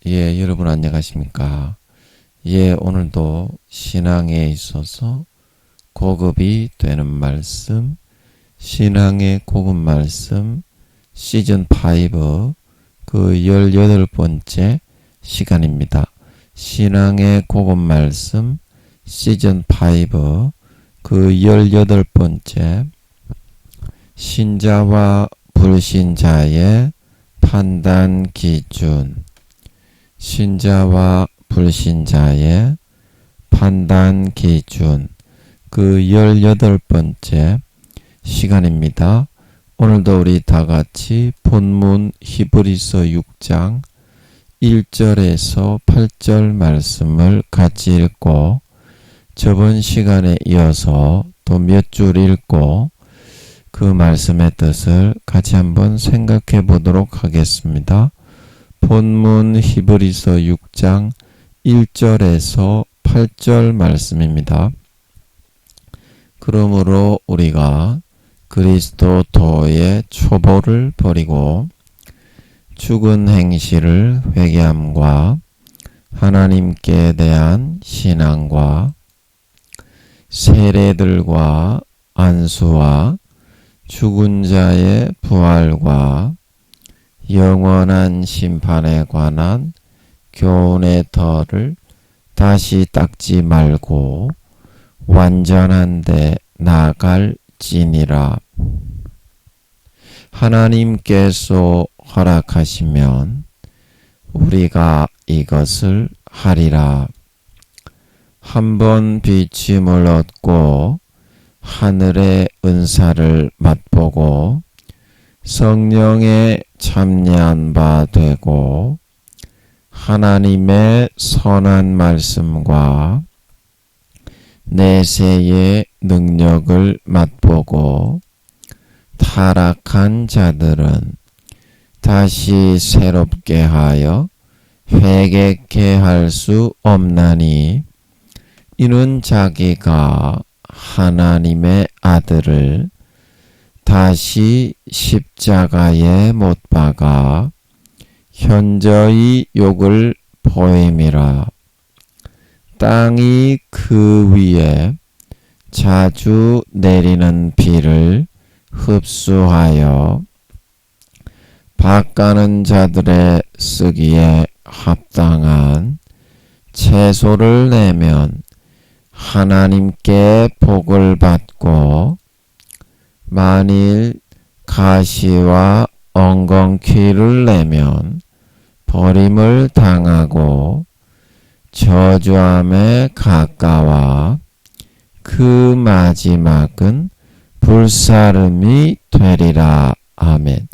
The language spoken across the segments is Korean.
여러분 안녕하십니까? 오늘도 신앙에 있어서 고급이 되는 말씀, 신앙의 고급 말씀 시즌5 그 18번째 시간입니다. 신앙의 고급 말씀 시즌5 그 18번째 신자와 불신자의 판단 기준, 신자와 불신자의 판단 기준 그 18번째 시간입니다. 오늘도 우리 다같이 본문 히브리서 6장 1절에서 8절 말씀을 같이 읽고 저번 시간에 이어서 또 몇 줄 읽고 그 말씀의 뜻을 같이 한번 생각해 보도록 하겠습니다. 본문 히브리서 6장 1절에서 8절 말씀입니다. 그러므로 우리가 그리스도 도의 초보를 버리고 죽은 행실을 회개함과 하나님께 대한 신앙과 세례들과 안수와 죽은 자의 부활과 영원한 심판에 관한 교훈의 털을 다시 닦지 말고 완전한 데 나아갈지니라. 하나님께서 허락하시면 우리가 이것을 하리라. 한번 비침을 얻고 하늘의 은사를 맛보고 성령에 참여한 바 되고 하나님의 선한 말씀과 내세의 능력을 맛보고 타락한 자들은 다시 새롭게 하여 회개케 할 수 없나니 이는 자기가 하나님의 아들을 다시 십자가에 못 박아 현저히 욕을 보임이라. 땅이 그 위에 자주 내리는 비를 흡수하여 밭가는 자들의 쓰기에 합당한 채소를 내면 하나님께 복을 받고 만일 가시와 엉겅퀴를 내면 버림을 당하고 저주함에 가까워 그 마지막은 불사름이 되리라. 아멘.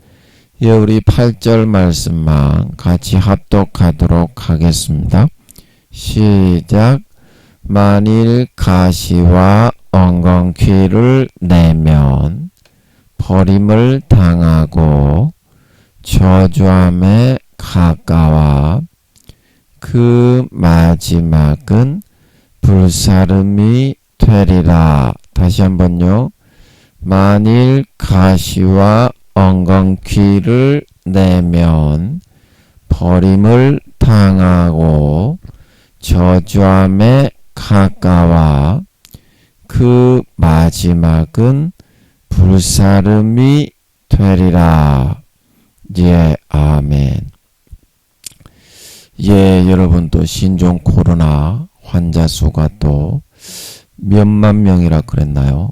우리 8절 말씀만 같이 합독하도록 하겠습니다. 시작. 만일 가시와 엉겅퀴를 내면 버림을 당하고 저주함에 가까워 그 마지막은 불사름이 되리라. 다시 한번요. 만일 가시와 엉겅퀴를 내면 버림을 당하고 저주함에 가까워 그 마지막은 불사름이 되리라. 아멘. 여러분 또 신종 코로나 환자 수가 또 몇만 명이라 그랬나요?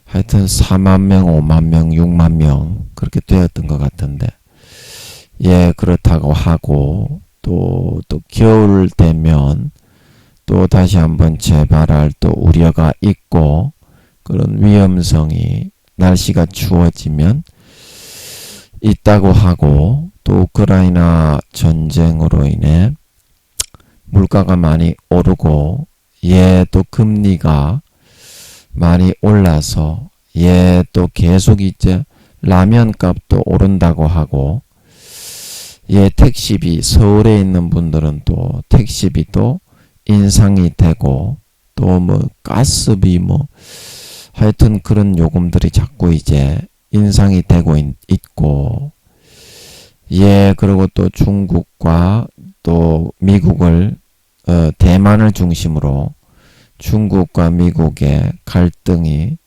하여튼 4만 명, 5만 명, 6만 명 그렇게 되었던 것 같은데 그렇다고 하고 또 겨울 되면 또 다시 한번 재발할 또 우려가 있고 그런 위험성이 날씨가 추워지면 있다고 하고 또 우크라이나 전쟁으로 인해 물가가 많이 오르고 또 금리가 많이 올라서 또 계속 이제 라면 값도 오른다고 하고 택시비 서울에 있는 분들은 또 택시비도 인상이 되고 또 가스비 하여튼 그런 요금들이 자꾸 이제 인상이 되고 있고 예, 그리고 또 중국과 또 미국을, 대만을 중심으로 중국과 미국의 갈등이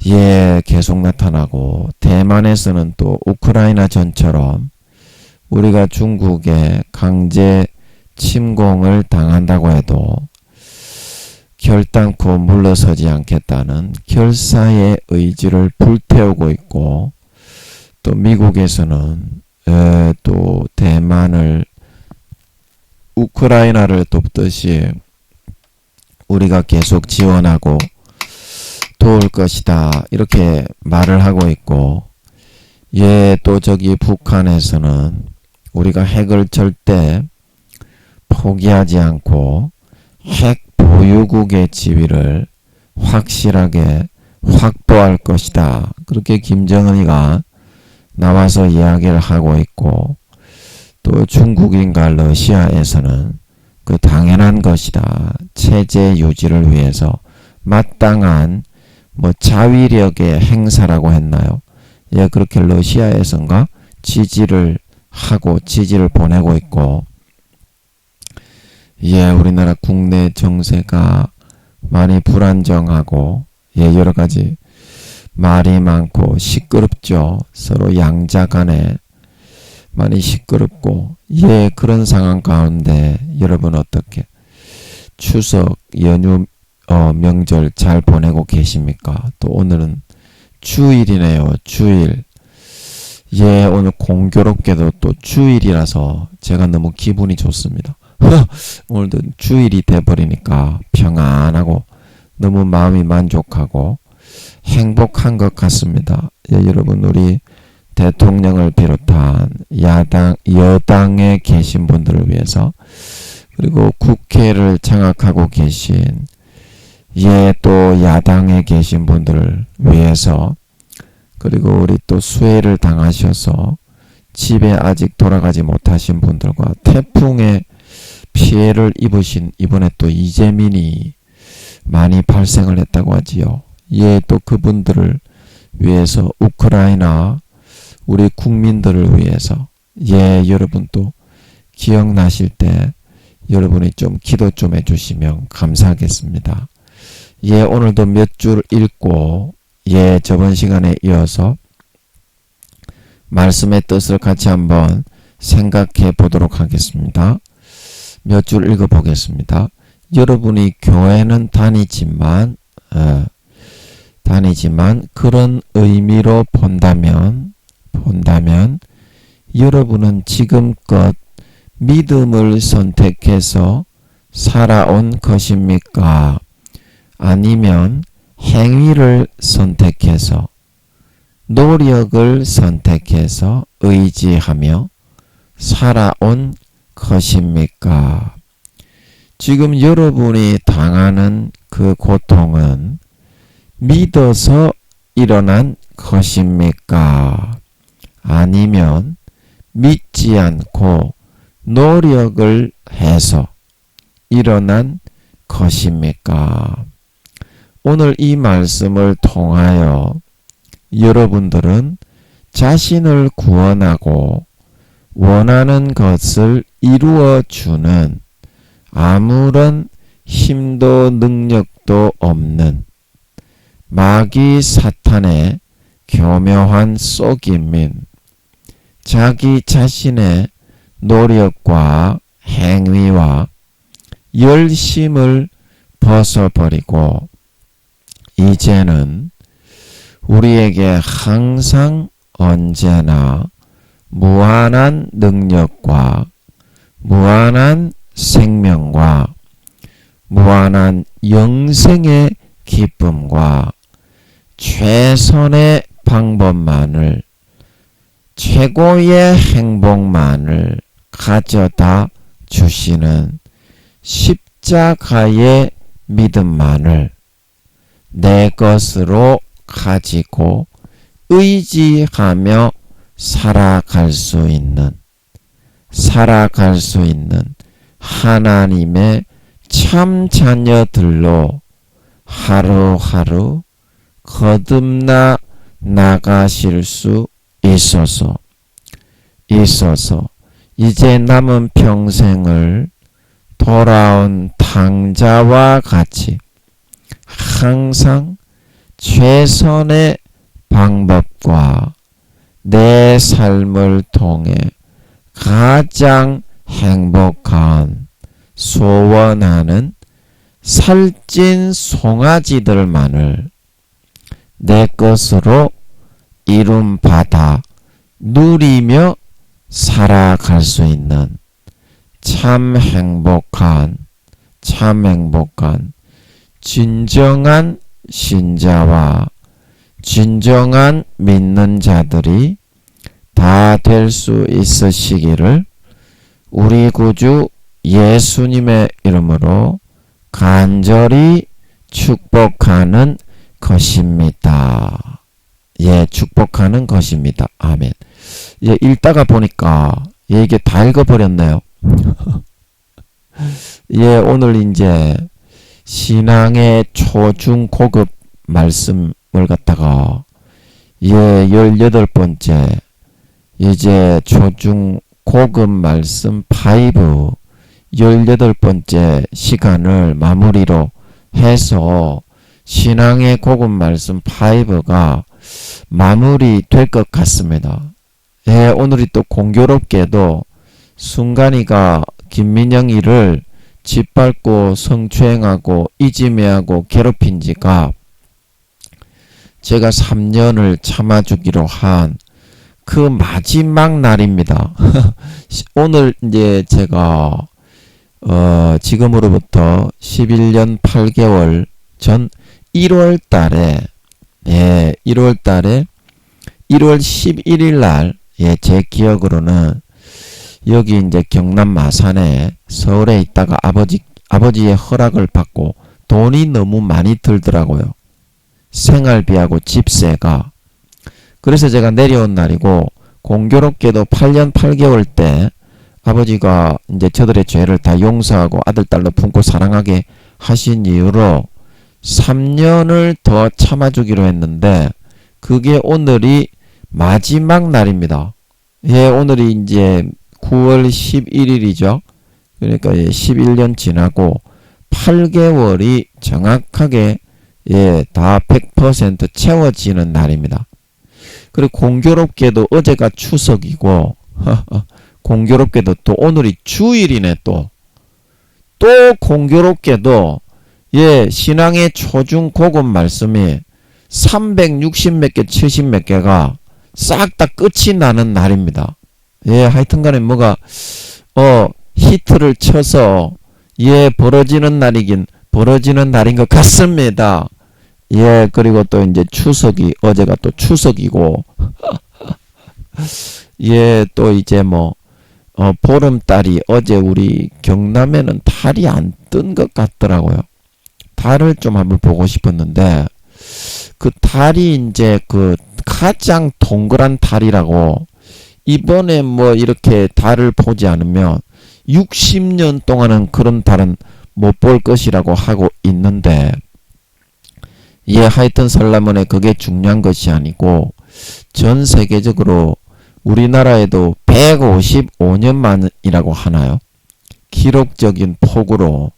예, 계속 나타나고, 대만에서는 또 우크라이나 전처럼 우리가 중국의 강제 침공을 당한다고 해도 결단코 물러서지 않겠다는 결사의 의지를 불태우고 있고, 또 미국에서는 또 대만을, 우크라이나를 돕듯이 우리가 계속 지원하고 도울 것이다, 이렇게 말을 하고 있고, 예, 또 저기 북한에서는 우리가 핵을 절대 포기하지 않고 핵 보유국의 지위를 확실하게 확보할 것이다, 그렇게 김정은이가 나와서 이야기를 하고 있고, 또 중국인과 러시아에서는 그 당연한 것이다, 체제 유지를 위해서 마땅한 자위력의 행사라고 했나요? 예, 그렇게 러시아에선가 지지를 하고 지지를 보내고 있고, 예, 우리나라 국내 정세가 많이 불안정하고, 예, 여러 가지 말이 많고 시끄럽죠. 서로 양자 간에 많이 시끄럽고, 예, 그런 상황 가운데 여러분 어떻게 추석 연휴 명절 잘 보내고 계십니까? 또 오늘은 주일이네요. 주일. 예, 오늘 공교롭게도 또 주일이라서 제가 너무 기분이 좋습니다. 오늘도 주일이 돼버리니까 평안하고 너무 마음이 만족하고 행복한 것 같습니다. 예, 여러분, 우리 대통령을 비롯한 여당에 계신 분들을 위해서, 그리고 국회를 장악하고 계신 예, 또 야당에 계신 분들을 위해서, 그리고 우리 또 수해를 당하셔서 집에 아직 돌아가지 못하신 분들과 태풍의 피해를 입으신, 이번에 또 이재민이 많이 발생을 했다고 하지요. 예, 또 그분들을 위해서, 우크라이나 우리 국민들을 위해서, 예, 여러분 또 기억나실 때 여러분이 좀 기도 좀 해주시면 감사하겠습니다. 예, 오늘도 몇 줄 읽고, 예, 저번 시간에 이어서 말씀의 뜻을 같이 한번 생각해 보도록 하겠습니다. 몇 줄 읽어 보겠습니다. 여러분이 교회는 다니지만 그런 의미로 본다면 여러분은 지금껏 믿음을 선택해서 살아온 것입니까? 아니면 행위를 선택해서, 노력을 선택해서 의지하며 살아온 것입니까? 지금 여러분이 당하는 그 고통은 믿어서 일어난 것입니까? 아니면 믿지 않고 노력을 해서 일어난 것입니까? 오늘 이 말씀을 통하여 여러분들은 자신을 구원하고 원하는 것을 이루어주는 아무런 힘도 능력도 없는 마귀 사탄의 교묘한 속임인 자기 자신의 노력과 행위와 열심을 벗어버리고 이제는 우리에게 항상 언제나 무한한 능력과 무한한 생명과 무한한 영생의 기쁨과 최선의 방법만을, 최고의 행복만을 가져다 주시는 십자가의 믿음만을 내 것으로 가지고 의지하며 살아갈 수 있는 하나님의 참 자녀들로 하루하루 거듭나 나가실 수 있어서 있어서 이제 남은 평생을 돌아온 탕자와 같이 항상 최선의 방법과 내 삶을 통해 가장 행복한 소원하는 살찐 송아지들만을 내 것으로 이룸받아 누리며 살아갈 수 있는 참 행복한 진정한 신자와 진정한 믿는 자들이 다 될 수 있으시기를 우리 구주 예수님의 이름으로 간절히 축복하는 것입니다. 예, 축복하는 것입니다. 아멘. 예, 읽다가 보니까 이게 다 읽어버렸네요. 예, 오늘 이제 신앙의 초중 고급 말씀을 갖다가 예, 18번째 이제 초중 고급 말씀 5 18번째 시간을 마무리로 해서 신앙의 고급 말씀 5가 마무리 될 것 같습니다. 예, 오늘이 또 공교롭게도 순간이가 김민영이를 짓밟고 성추행하고 이지매하고 괴롭힌 지가 제가 3년을 참아주기로 한 그 마지막 날입니다. 오늘 이제 제가 지금으로부터 11년 8개월 전 1월 달에 1월 11일 날 제 기억으로는 여기 이제 경남 마산에 서울에 있다가 아버지의 허락을 받고 돈이 너무 많이 들더라고요. 생활비하고 집세가. 그래서 제가 내려온 날이고 공교롭게도 8년 8개월 때 아버지가 이제 저들의 죄를 다 용서하고 아들 딸로 품고 사랑하게 하신 이유로 3년을 더 참아주기로 했는데 그게 오늘이 마지막 날입니다. 예, 오늘이 이제 9월 11일이죠. 그러니까 11년 지나고 8개월이 정확하게 다 100% 채워지는 날입니다. 그리고 공교롭게도 어제가 추석이고 공교롭게도 또 오늘이 주일이네. 또 공교롭게도 신앙의 초중 고급 말씀이 360몇 개 70몇 개가 싹 다 끝이 나는 날입니다. 하여튼간에 뭐가 히트를 쳐서 벌어지는 날이긴 벌어지는 날인 것 같습니다. 그리고 또 이제 추석이 어제가 또 추석이고 또 이제 보름달이 어제 우리 경남에는 달이 안 뜬 것 같더라고요. 달을 좀 한번 보고 싶었는데 그 달이 이제 그 가장 동그란 달이라고 이번에 이렇게 달을 보지 않으면 60년 동안은 그런 달은 못 볼 것이라고 하고 있는데 하여튼 설라문에 그게 중요한 것이 아니고 전 세계적으로 우리나라에도 155년 만이라고 하나요? 기록적인 폭우로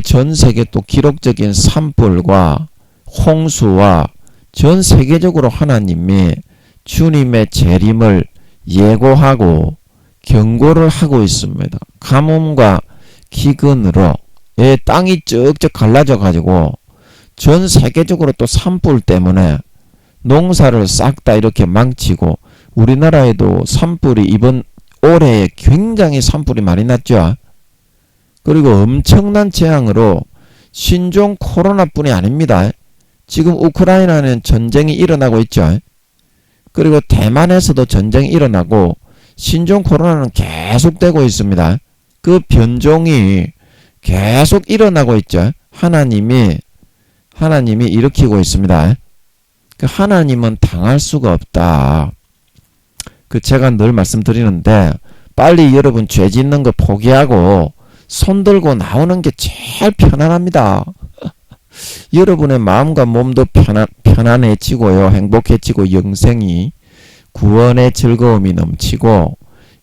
전 세계 또 기록적인 산불과 홍수와 전 세계적으로 하나님이 주님의 재림을 예고하고 경고를 하고 있습니다. 가뭄과 기근으로 땅이 쩍쩍 갈라져 가지고 전 세계적으로 또 산불 때문에 농사를 싹 다 이렇게 망치고 우리나라에도 산불이 이번 올해에 굉장히 산불이 많이 났죠. 그리고 엄청난 재앙으로 신종 코로나뿐이 아닙니다. 지금 우크라이나는 전쟁이 일어나고 있죠. 그리고 대만에서도 전쟁이 일어나고 신종 코로나는 계속되고 있습니다. 그 변종이 계속 일어나고 있죠. 하나님이 일으키고 있습니다. 하나님은 당할 수가 없다. 제가 늘 말씀드리는데 빨리 여러분 죄 짓는 거 포기하고 손 들고 나오는 게 제일 편안합니다. 여러분의 마음과 몸도 편안해지고요. 행복해지고 영생이 구원의 즐거움이 넘치고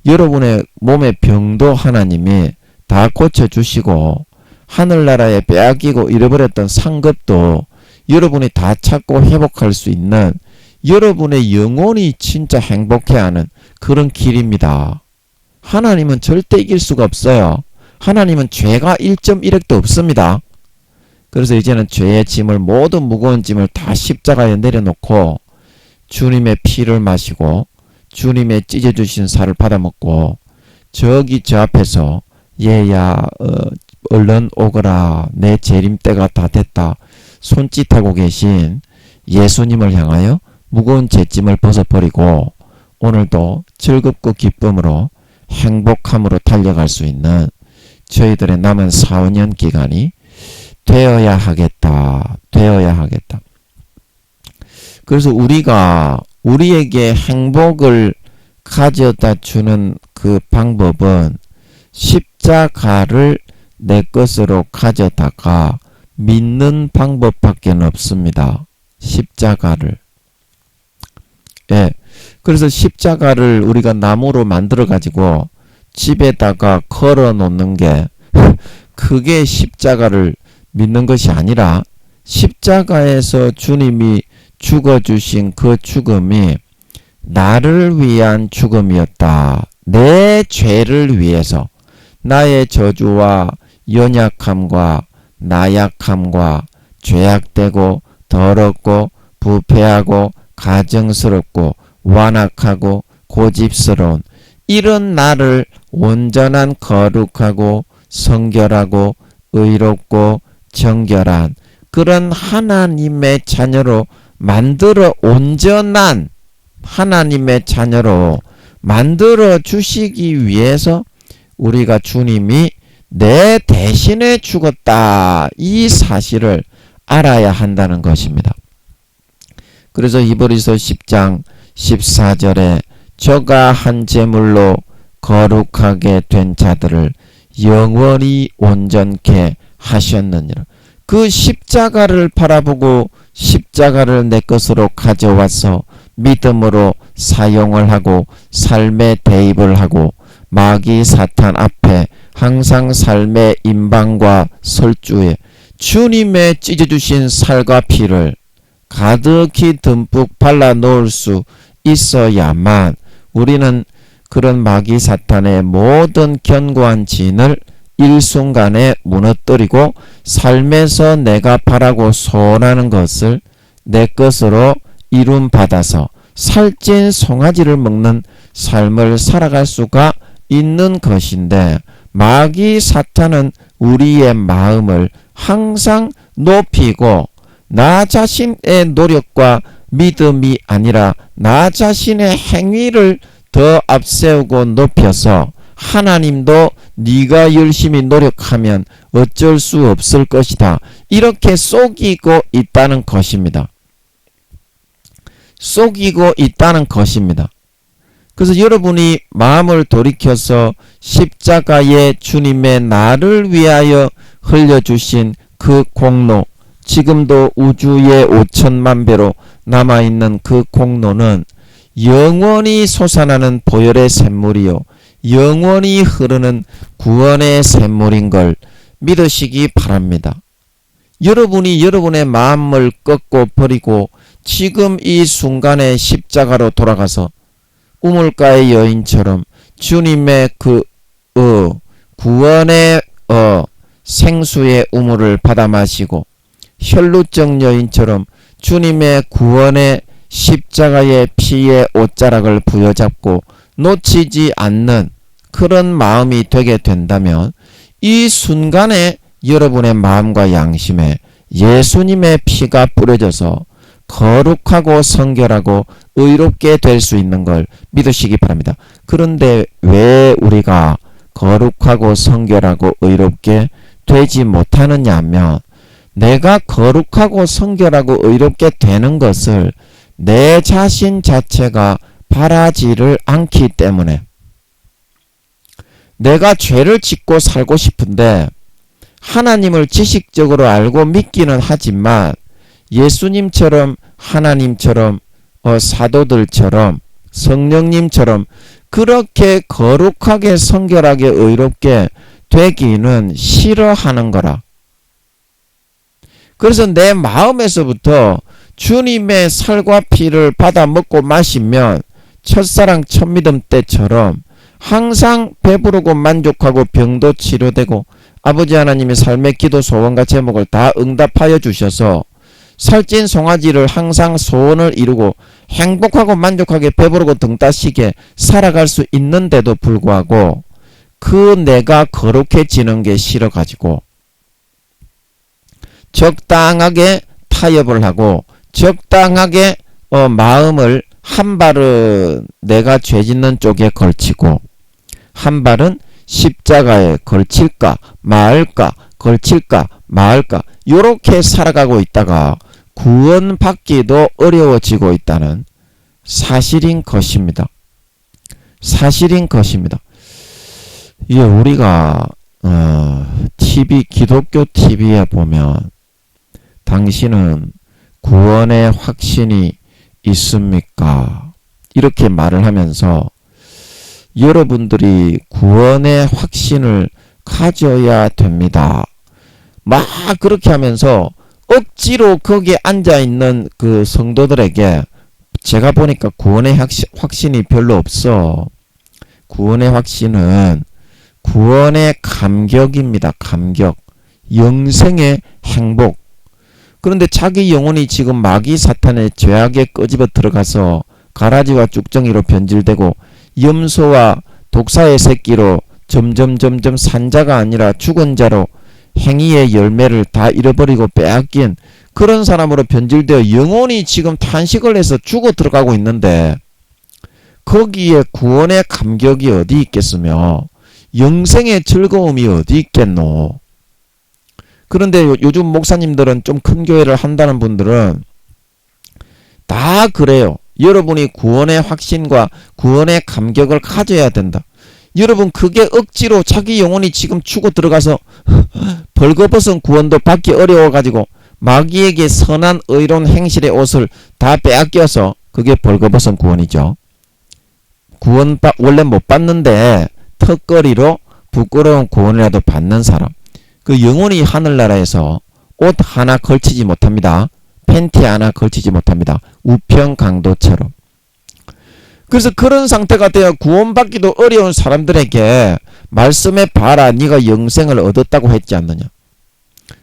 여러분의 몸의 병도 하나님이 다 고쳐주시고 하늘나라에 빼앗기고 잃어버렸던 상급도 여러분이 다 찾고 회복할 수 있는 여러분의 영혼이 진짜 행복해하는 그런 길입니다. 하나님은 절대 이길 수가 없어요. 하나님은 죄가 1.1핵도 없습니다. 그래서 이제는 죄의 짐을 모든 무거운 짐을 다 십자가에 내려놓고 주님의 피를 마시고 주님의 찢어주신 살을 받아먹고 저기 저 앞에서 얘야 얼른 오거라 내 재림 때가 다 됐다 손짓하고 계신 예수님을 향하여 무거운 죄짐을 벗어버리고 오늘도 즐겁고 기쁨으로 행복함으로 달려갈 수 있는 저희들의 남은 4-5년 기간이 되어야 하겠다. 그래서 우리가 우리에게 행복을 가져다 주는 그 방법은 십자가를 내 것으로 가져다가 믿는 방법밖에 없습니다. 십자가를. 예. 그래서 십자가를 우리가 나무로 만들어 가지고 집에다가 걸어 놓는 게 그게 십자가를 믿는 것이 아니라 십자가에서 주님이 죽어주신 그 죽음이 나를 위한 죽음이었다. 내 죄를 위해서 나의 저주와 연약함과 나약함과 죄악되고 더럽고 부패하고 가증스럽고 완악하고 고집스러운 이런 나를 온전한 거룩하고 성결하고 의롭고 정결한 그런 하나님의 자녀로 만들어 온전한 하나님의 자녀로 만들어 주시기 위해서 우리가 주님이 내 대신에 죽었다 이 사실을 알아야 한다는 것입니다. 그래서 히브리서 10장 14절에 저가 한 제물로 거룩하게 된 자들을 영원히 온전케 하셨느니라. 그 십자가를 바라보고 십자가를 내 것으로 가져와서 믿음으로 사용을 하고 삶에 대입을 하고 마귀 사탄 앞에 항상 삶의 임방과 설주에 주님의 찢어주신 살과 피를 가득히 듬뿍 발라 놓을 수 있어야만 우리는 그런 마귀 사탄의 모든 견고한 진을 일순간에 무너뜨리고 삶에서 내가 바라고 소원하는 것을 내 것으로 이룸받아서 살찐 송아지를 먹는 삶을 살아갈 수가 있는 것인데 마귀 사탄은 우리의 마음을 항상 높이고 나 자신의 노력과 믿음이 아니라 나 자신의 행위를 더 앞세우고 높여서 하나님도 네가 열심히 노력하면 어쩔 수 없을 것이다. 이렇게 속이고 있다는 것입니다. 속이고 있다는 것입니다. 그래서 여러분이 마음을 돌이켜서 십자가에 주님의 나를 위하여 흘려주신 그 공로, 지금도 우주의 5천만 배로 남아있는 그 공로는 영원히 솟아나는 보혈의 샘물이요 영원히 흐르는 구원의 샘물인 걸 믿으시기 바랍니다. 여러분이 여러분의 마음을 꺾고 버리고 지금 이 순간에 십자가로 돌아가서 우물가의 여인처럼 주님의 그 구원의 생수의 우물을 받아 마시고 혈루증 여인처럼 주님의 구원의 십자가의 피의 옷자락을 부여잡고 놓치지 않는 그런 마음이 되게 된다면 이 순간에 여러분의 마음과 양심에 예수님의 피가 뿌려져서 거룩하고 성결하고 의롭게 될 수 있는 걸 믿으시기 바랍니다. 그런데 왜 우리가 거룩하고 성결하고 의롭게 되지 못하느냐 하면 내가 거룩하고 성결하고 의롭게 되는 것을 내 자신 자체가 바라지를 않기 때문에 내가 죄를 짓고 살고 싶은데 하나님을 지식적으로 알고 믿기는 하지만 예수님처럼 하나님처럼 사도들처럼 성령님처럼 그렇게 거룩하게 성결하게 의롭게 되기는 싫어하는 거라. 그래서 내 마음에서부터 주님의 살과 피를 받아 먹고 마시면 첫사랑 첫믿음 때처럼 항상 배부르고 만족하고 병도 치료되고 아버지 하나님의 삶의 기도 소원과 제목을 다 응답하여 주셔서 살찐 송아지를 항상 소원을 이루고 행복하고 만족하게 배부르고 등 따시게 살아갈 수 있는데도 불구하고 그 내가 거룩해지는 게 싫어가지고 적당하게 타협을 하고 적당하게 마음을 한 발은 내가 죄 짓는 쪽에 걸치고 한 발은 십자가에 걸칠까 말까 걸칠까 말까 요렇게 살아가고 있다가 구원받기도 어려워지고 있다는 사실인 것입니다. 사실인 것입니다. 이게 우리가 TV 기독교 TV에 보면 당신은 구원의 확신이 있습니까? 이렇게 말을 하면서 여러분들이 구원의 확신을 가져야 됩니다. 막 그렇게 하면서 억지로 거기에 앉아있는 그 성도들에게 제가 보니까 구원의 확신이 별로 없어. 구원의 확신은 구원의 감격입니다. 감격. 영생의 행복. 그런데 자기 영혼이 지금 마귀 사탄의 죄악에 끄집어 들어가서 가라지와 쭉정이로 변질되고 염소와 독사의 새끼로 점점 산자가 아니라 죽은 자로 행위의 열매를 다 잃어버리고 빼앗긴 그런 사람으로 변질되어 영혼이 지금 탄식을 해서 죽어 들어가고 있는데 거기에 구원의 감격이 어디 있겠으며 영생의 즐거움이 어디 있겠노. 그런데 요즘 목사님들은 좀 큰 교회를 한다는 분들은 다 그래요. 여러분이 구원의 확신과 구원의 감격을 가져야 된다. 여러분 그게 억지로 자기 영혼이 지금 죽어 들어가서 벌거벗은 구원도 받기 어려워가지고 마귀에게 선한 의로운 행실의 옷을 다 빼앗겨서 그게 벌거벗은 구원이죠. 구원 원래 못 받는데 턱걸이로 부끄러운 구원이라도 받는 사람. 그 영혼이 하늘나라에서 옷 하나 걸치지 못합니다. 팬티 하나 걸치지 못합니다. 우평강도처럼. 그래서 그런 상태가 되어 구원받기도 어려운 사람들에게 말씀에 봐라 네가 영생을 얻었다고 했지 않느냐.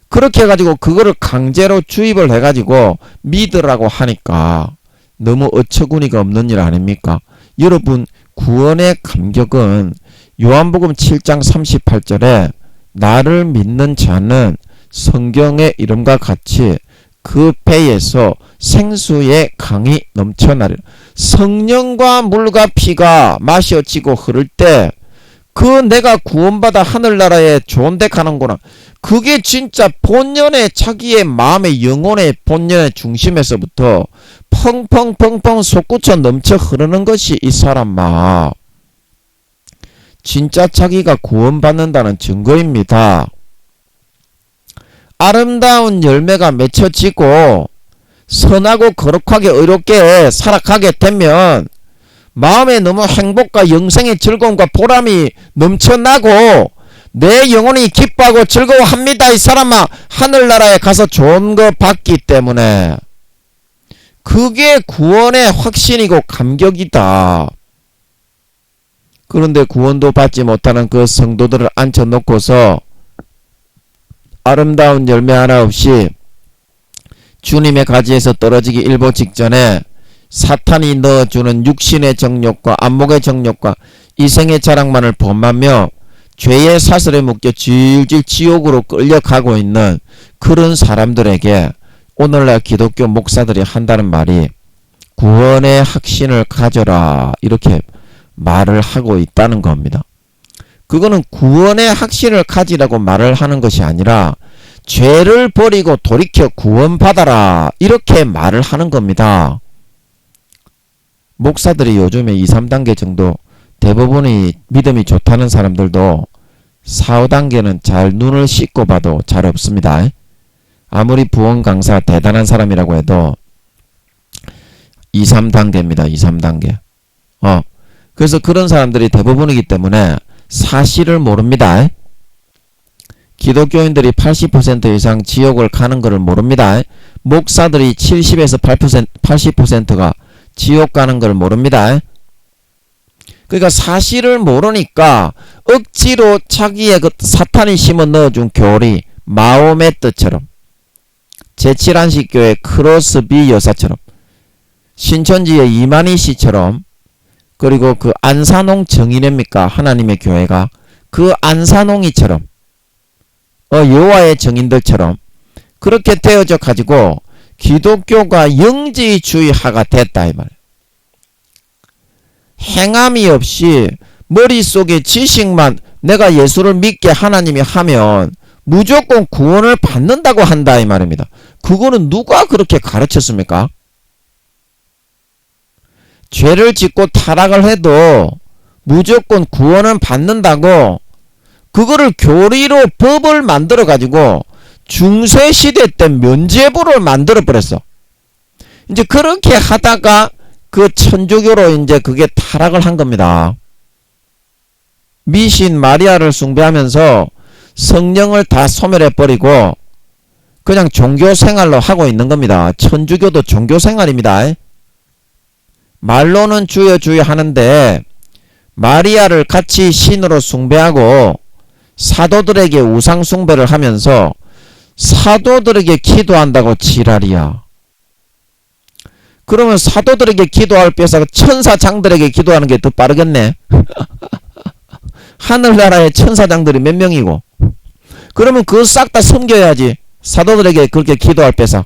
그렇게 해가지고 그거를 강제로 주입을 해가지고 믿으라고 하니까 너무 어처구니가 없는 일 아닙니까? 여러분 구원의 감격은 요한복음 7장 38절에 나를 믿는 자는 성경의 이름과 같이 그 배에서 생수의 강이 넘쳐나리라. 성령과 물과 피가 마셔지고 흐를 때 그 내가 구원받아 하늘나라에 좋은 데 가는구나. 그게 진짜 본연의 자기의 마음의 영혼의 본연의 중심에서부터 펑펑펑펑 솟구쳐 넘쳐 흐르는 것이 이 사람아 진짜 자기가 구원받는다는 증거입니다. 아름다운 열매가 맺혀지고 선하고 거룩하게 의롭게 살아가게 되면 마음에 너무 행복과 영생의 즐거움과 보람이 넘쳐나고 내 영혼이 기뻐하고 즐거워합니다. 이 사람아 하늘나라에 가서 좋은 거 받기 때문에 그게 구원의 확신이고 감격이다. 그런데 구원도 받지 못하는 그 성도들을 앉혀놓고서 아름다운 열매 하나 없이 주님의 가지에서 떨어지기 일보 직전에 사탄이 넣어주는 육신의 정욕과 안목의 정욕과 이생의 자랑만을 범하며 죄의 사슬에 묶여 질질 지옥으로 끌려가고 있는 그런 사람들에게 오늘날 기독교 목사들이 한다는 말이 구원의 확신을 가져라 이렇게 말을 하고 있다는 겁니다. 그거는 구원의 확신을 가지라고 말을 하는 것이 아니라 죄를 버리고 돌이켜 구원받아라 이렇게 말을 하는 겁니다. 목사들이 요즘에 2, 3단계 정도 대부분이 믿음이 좋다는 사람들도 4, 5단계는 잘 눈을 씻고 봐도 잘 없습니다. 아무리 부원 강사 대단한 사람이라고 해도 2, 3단계입니다. 2, 3단계. 그래서 그런 사람들이 대부분이기 때문에 사실을 모릅니다. 기독교인들이 80% 이상 지옥을 가는 것을 모릅니다. 목사들이 70에서 80%가 지옥 가는 걸 모릅니다. 그러니까 사실을 모르니까 억지로 자기의 그 사탄이 심어 넣어준 교리, 마호메 뜻처럼, 제7안식교의 크로스비 여사처럼, 신천지의 이만희 씨처럼, 그리고 그 안산홍 정인회입니까? 하나님의 교회가 그 안산홍이처럼, 여호와의 정인들처럼 그렇게 되어져 가지고 기독교가 영지주의화가 됐다 이 말이에요. 행함이 없이 머릿속에 지식만 내가 예수를 믿게 하나님이 하면 무조건 구원을 받는다고 한다 이 말입니다. 그거는 누가 그렇게 가르쳤습니까? 죄를 짓고 타락을 해도 무조건 구원은 받는다고 그거를 교리로 법을 만들어 가지고 중세시대 때 면죄부를 만들어 버렸어. 이제 그렇게 하다가 그 천주교로 이제 그게 타락을 한 겁니다. 미신 마리아를 숭배하면서 성령을 다 소멸해 버리고 그냥 종교생활로 하고 있는 겁니다. 천주교도 종교생활입니다. 말로는 주여 주여 하는데 마리아를 같이 신으로 숭배하고 사도들에게 우상 숭배를 하면서 사도들에게 기도한다고 지랄이야. 그러면 사도들에게 기도할 뺏어 천사장들에게 기도하는 게 더 빠르겠네. 하늘나라의 천사장들이 몇 명이고, 그러면 그거 싹 다 섬겨야지. 사도들에게 그렇게 기도할 뺏어.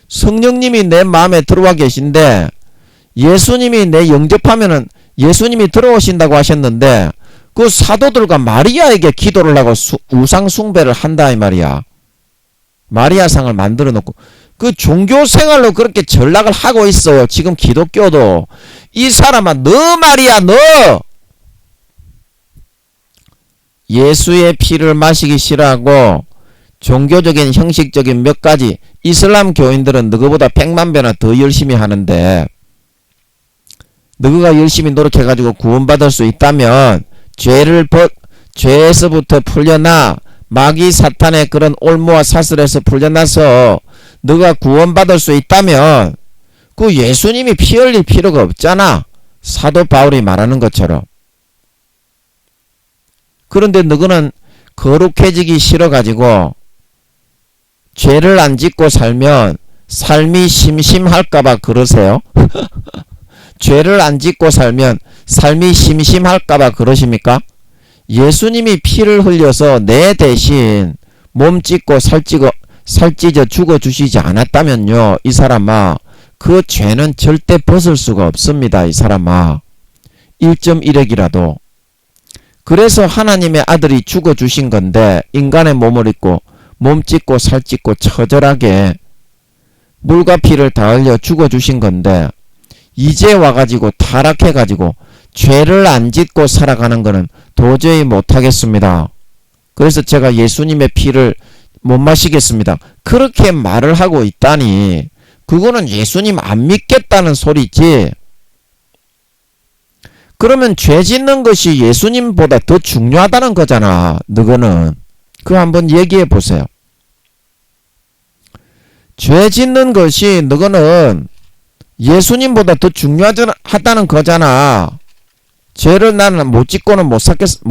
성령님이 내 마음에 들어와 계신데 예수님이 내 영접하면은 예수님이 들어오신다고 하셨는데 그 사도들과 마리아에게 기도를 하고 우상 숭배를 한다 이 말이야. 마리아상을 만들어 놓고 그 종교생활로 그렇게 전락을 하고 있어요. 지금 기독교도. 이 사람아, 너 말이야, 너 예수의 피를 마시기 싫어하고 종교적인 형식적인 몇 가지 이슬람 교인들은 너보다 100만 배나 더 열심히 하는데 너가 열심히 노력해가지고 구원받을 수 있다면 죄에서부터 풀려나 마귀 사탄의 그런 올무와 사슬에서 풀려나서 너가 구원받을 수 있다면 그 예수님이 피 흘릴 필요가 없잖아. 사도 바울이 말하는 것처럼. 그런데 너는 거룩해지기 싫어가지고 죄를 안 짓고 살면 삶이 심심할까봐 그러세요? 죄를 안 짓고 살면 삶이 심심할까봐 그러십니까? 예수님이 피를 흘려서 내 대신 몸 찢고 살찌져 죽어주시지 않았다면요, 이 사람아, 그 죄는 절대 벗을 수가 없습니다. 이 사람아, 1.1핵이라도. 그래서 하나님의 아들이 죽어주신 건데 인간의 몸을 입고 몸 찢고 살찌고 처절하게 물과 피를 다 흘려 죽어주신 건데 이제 와가지고 타락해가지고 죄를 안 짓고 살아가는 거는 도저히 못하겠습니다. 그래서 제가 예수님의 피를 못 마시겠습니다. 그렇게 말을 하고 있다니 그거는 예수님 안 믿겠다는 소리지. 그러면 죄 짓는 것이 예수님보다 더 중요하다는 거잖아. 너거는. 그거 한번 얘기해 보세요. 죄 짓는 것이 너거는 예수님보다 더 중요하다는 거잖아. 죄를 나는 못 짓고는 못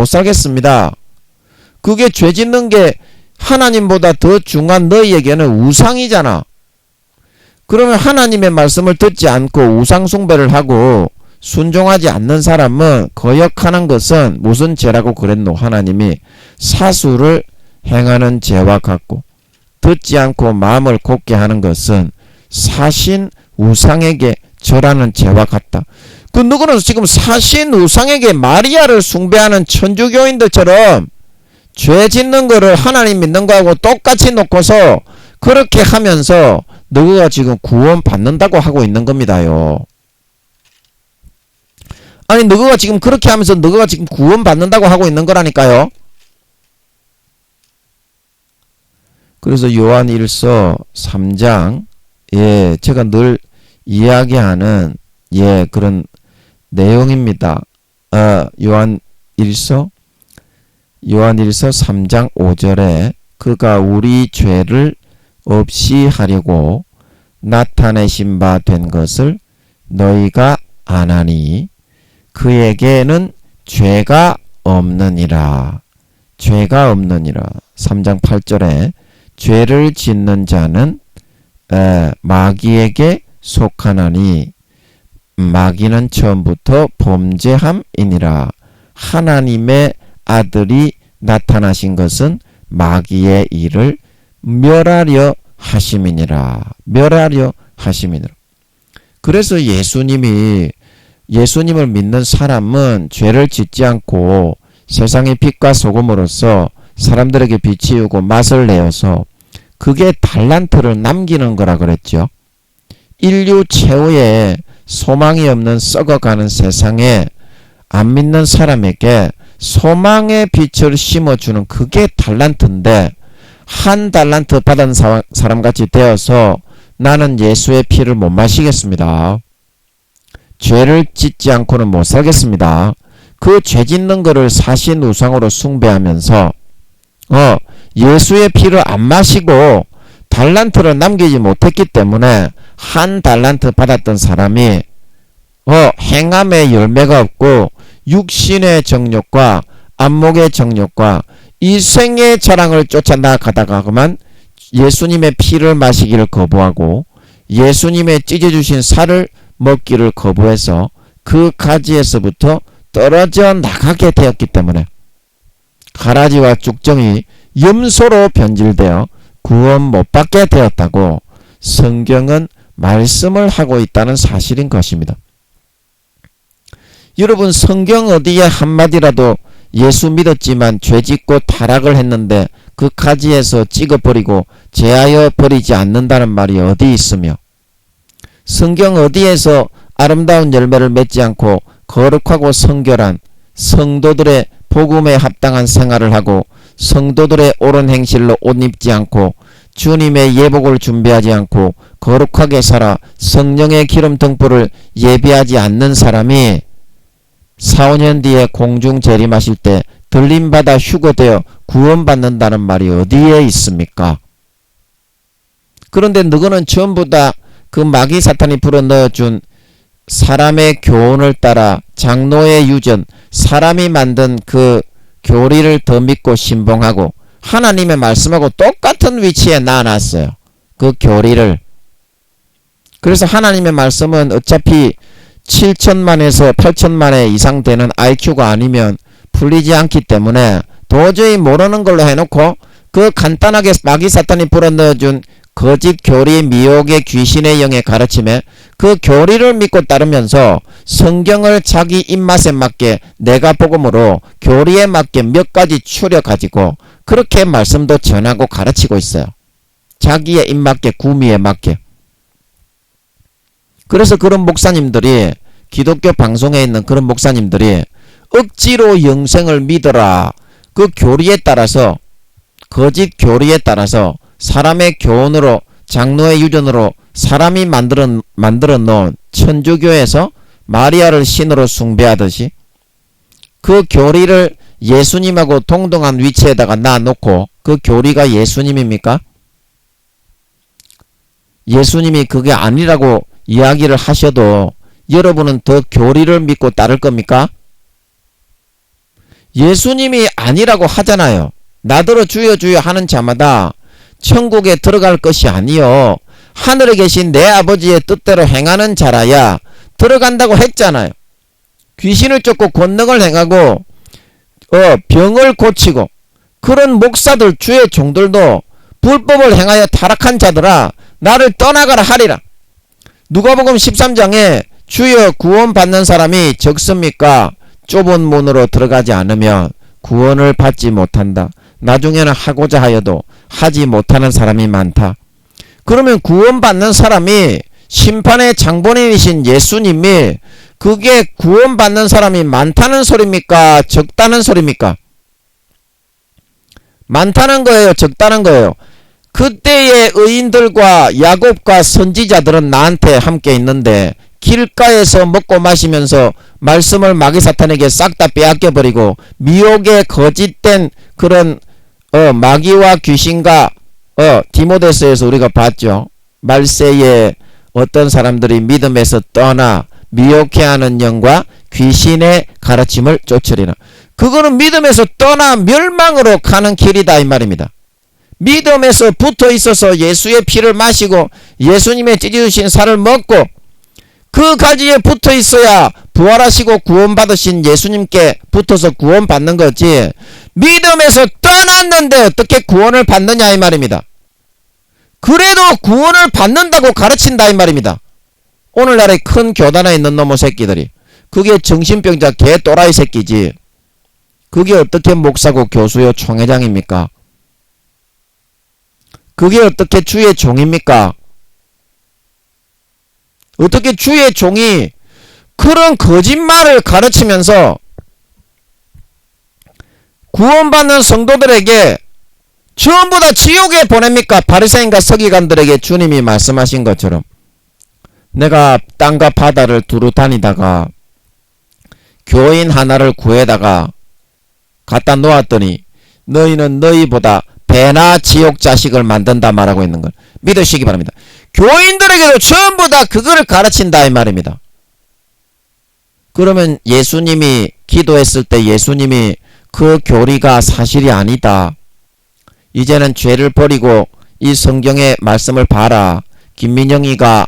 살겠습니다. 그게 죄 짓는 게 하나님보다 더 중요한 너희에게는 우상이잖아. 그러면 하나님의 말씀을 듣지 않고 우상 숭배를 하고 순종하지 않는 사람은 거역하는 것은 무슨 죄라고 그랬노? 하나님이 사수를 행하는 죄와 같고 듣지 않고 마음을 곱게 하는 것은 사신 우상에게 절하는 죄와 같다. 그 누구는 지금 사신 우상에게 마리아를 숭배하는 천주교인들처럼 죄 짓는 거를 하나님 믿는 거하고 똑같이 놓고서 그렇게 하면서 너가 지금 구원 받는다고 하고 있는 겁니다요. 아니 너가 지금 그렇게 하면서 너가 지금 구원 받는다고 하고 있는 거라니까요. 그래서 요한 1서 3장 제가 늘 이야기하는 그런 내용입니다. 요한일서 3장 5절에 그가 우리 죄를 없이 하려고 나타내신 바 된 것을 너희가 아나니 그에게는 죄가 없느니라. 죄가 없느니라. 3장 8절에 죄를 짓는 자는 마귀에게 속하나니 마귀는 처음부터 범죄함이니라. 하나님의 아들이 나타나신 것은 마귀의 일을 멸하려 하심이니라. 멸하려 하심이니라. 그래서 예수님을 믿는 사람은 죄를 짓지 않고 세상의 빛과 소금으로서 사람들에게 비치우고 맛을 내어서 그게 달란트를 남기는 거라 그랬죠. 인류 최후의 소망이 없는 썩어가는 세상에 안 믿는 사람에게 소망의 빛을 심어주는 그게 달란트인데, 한 달란트 받은 사람같이 되어서 나는 예수의 피를 못 마시겠습니다. 죄를 짓지 않고는 못 살겠습니다. 그 죄 짓는 거를 사신 우상으로 숭배하면서 예수의 피를 안 마시고 달란트를 남기지 못했기 때문에 한 달란트 받았던 사람이 행함의 열매가 없고 육신의 정욕과 안목의 정욕과 이생의 자랑을 쫓아 나가다가 그만 예수님의 피를 마시기를 거부하고 예수님의 찢어주신 살을 먹기를 거부해서 그 가지에서부터 떨어져 나가게 되었기 때문에 가라지와 쭉정이 염소로 변질되어 구원 못 받게 되었다고 성경은 말씀을 하고 있다는 사실인 것입니다. 여러분, 성경 어디에 한마디라도 예수 믿었지만 죄짓고 타락을 했는데 그 가지에서 찍어버리고 제하여 버리지 않는다는 말이 어디 있으며, 성경 어디에서 아름다운 열매를 맺지 않고 거룩하고 성결한 성도들의 복음에 합당한 생활을 하고 성도들의 옳은 행실로 옷 입지 않고 주님의 예복을 준비하지 않고 거룩하게 살아 성령의 기름 등불을 예비하지 않는 사람이 4, 5년 뒤에 공중 재림하실 때 들림받아 휴거되어 구원받는다는 말이 어디에 있습니까? 그런데 너희는 전부 다 그 마귀 사탄이 불어넣어준 사람의 교훈을 따라 장로의 유전, 사람이 만든 그 교리를 더 믿고 신봉하고 하나님의 말씀하고 똑같은 위치에 놔놨어요. 그 교리를. 그래서 하나님의 말씀은 어차피 7천만에서 8천만에 이상 되는 IQ가 아니면 풀리지 않기 때문에 도저히 모르는 걸로 해놓고 그 간단하게 마귀 사탄이 불어넣어준 거짓 교리, 미혹의 귀신의 영의 가르침에 그 교리를 믿고 따르면서 성경을 자기 입맛에 맞게 내가 복음으로 교리에 맞게 몇 가지 추려가지고 그렇게 말씀도 전하고 가르치고 있어요. 자기의 입맞게, 구미에 맞게. 그래서 그런 목사님들이, 기독교 방송에 있는 그런 목사님들이 억지로 영생을 믿어라, 그 교리에 따라서, 거짓 교리에 따라서 사람의 교훈으로, 장로의 유전으로 사람이 만들어 놓은 천주교에서 마리아를 신으로 숭배하듯이 그 교리를 예수님하고 동등한 위치에다가 놔놓고, 그 교리가 예수님입니까? 예수님이 그게 아니라고 이야기를 하셔도 여러분은 더 교리를 믿고 따를 겁니까? 예수님이 아니라고 하잖아요. 나더러 주여 주여 하는 자마다 천국에 들어갈 것이 아니요 하늘에 계신 내 아버지의 뜻대로 행하는 자라야 들어간다고 했잖아요. 귀신을 쫓고 권능을 행하고 병을 고치고 그런 목사들, 주의 종들도 불법을 행하여 타락한 자들아 나를 떠나가라 하리라. 누가복음 13장에 주여 구원받는 사람이 적습니까? 좁은 문으로 들어가지 않으면 구원을 받지 못한다. 나중에는 하고자 하여도 하지 못하는 사람이 많다. 그러면 구원받는 사람이 심판의 장본인이신 예수님이 그게 구원받는 사람이 많다는 소리입니까? 적다는 소리입니까? 많다는 거예요? 적다는 거예요? 그때의 의인들과 야곱과 선지자들은 나한테 함께 있는데 길가에서 먹고 마시면서 말씀을 마귀 사탄에게 싹 다 빼앗겨 버리고 미혹의 거짓된 그런 마귀와 귀신과 디모데서에서 우리가 봤죠. 말세에 어떤 사람들이 믿음에서 떠나 미혹해하는 영과 귀신의 가르침을 쫓으리라. 그거는 믿음에서 떠나 멸망으로 가는 길이다 이 말입니다. 믿음에서 붙어 있어서 예수의 피를 마시고 예수님의 찢어주신 살을 먹고 그 가지에 붙어 있어야 부활하시고 구원받으신 예수님께 붙어서 구원받는 거지, 믿음에서 떠났는데 어떻게 구원을 받느냐 이 말입니다. 그래도 구원을 받는다고 가르친다 이 말입니다. 오늘날의 큰 교단에 있는 놈의 새끼들이. 그게 정신병자 개 또라이 새끼지. 그게 어떻게 목사고 교수요 총회장입니까? 그게 어떻게 주의 종입니까? 어떻게 주의 종이 그런 거짓말을 가르치면서 구원받는 성도들에게 전부 다 지옥에 보냅니까? 바리새인과 서기관들에게 주님이 말씀하신 것처럼, 내가 땅과 바다를 두루 다니다가 교인 하나를 구해다가 갖다 놓았더니 너희는 너희보다 배나 지옥 자식을 만든다 말하고 있는 걸 믿으시기 바랍니다. 교인들에게도 전부 다 그거를 가르친다 이 말입니다. 그러면 예수님이 기도했을 때 예수님이 그 교리가 사실이 아니다, 이제는 죄를 버리고 이 성경의 말씀을 봐라, 김민영이가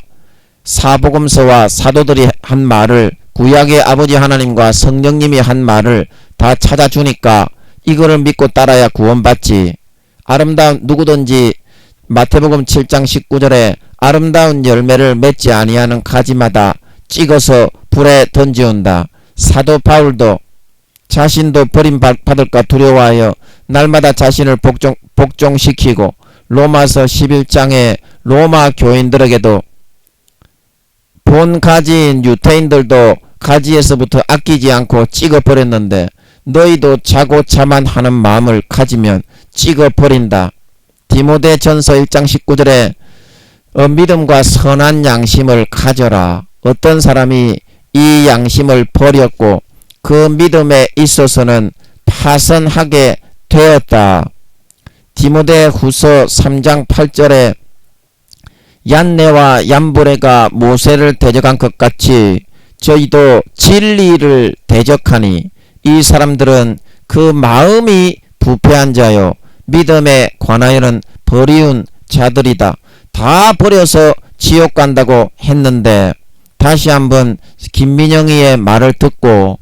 사복음서와 사도들이 한 말을, 구약의 아버지 하나님과 성령님이 한 말을 다 찾아주니까 이거를 믿고 따라야 구원받지. 아름다운 누구든지 마태복음 7장 19절에 아름다운 열매를 맺지 아니하는 가지마다 찍어서 불에 던지온다. 사도 바울도 자신도 버림받을까 두려워하여 날마다 자신을 복종시키고, 로마서 11장에 로마 교인들에게도 본 가지인 유태인들도 가지에서부터 아끼지 않고 찍어버렸는데 너희도 자고 자만하는 마음을 가지면 찍어버린다. 디모데전서 1장 19절에 믿음과 선한 양심을 가져라. 어떤 사람이 이 양심을 버렸고 그 믿음에 있어서는 파선하게 되었다. 디모데후서 3장 8절에 얀네와 얀브레가 모세를 대적한 것 같이 저희도 진리를 대적하니 이 사람들은 그 마음이 부패한 자요 믿음에 관하여는 버리운 자들이다. 다 버려서 지옥 간다고 했는데 다시 한번 김민영이의 말을 듣고,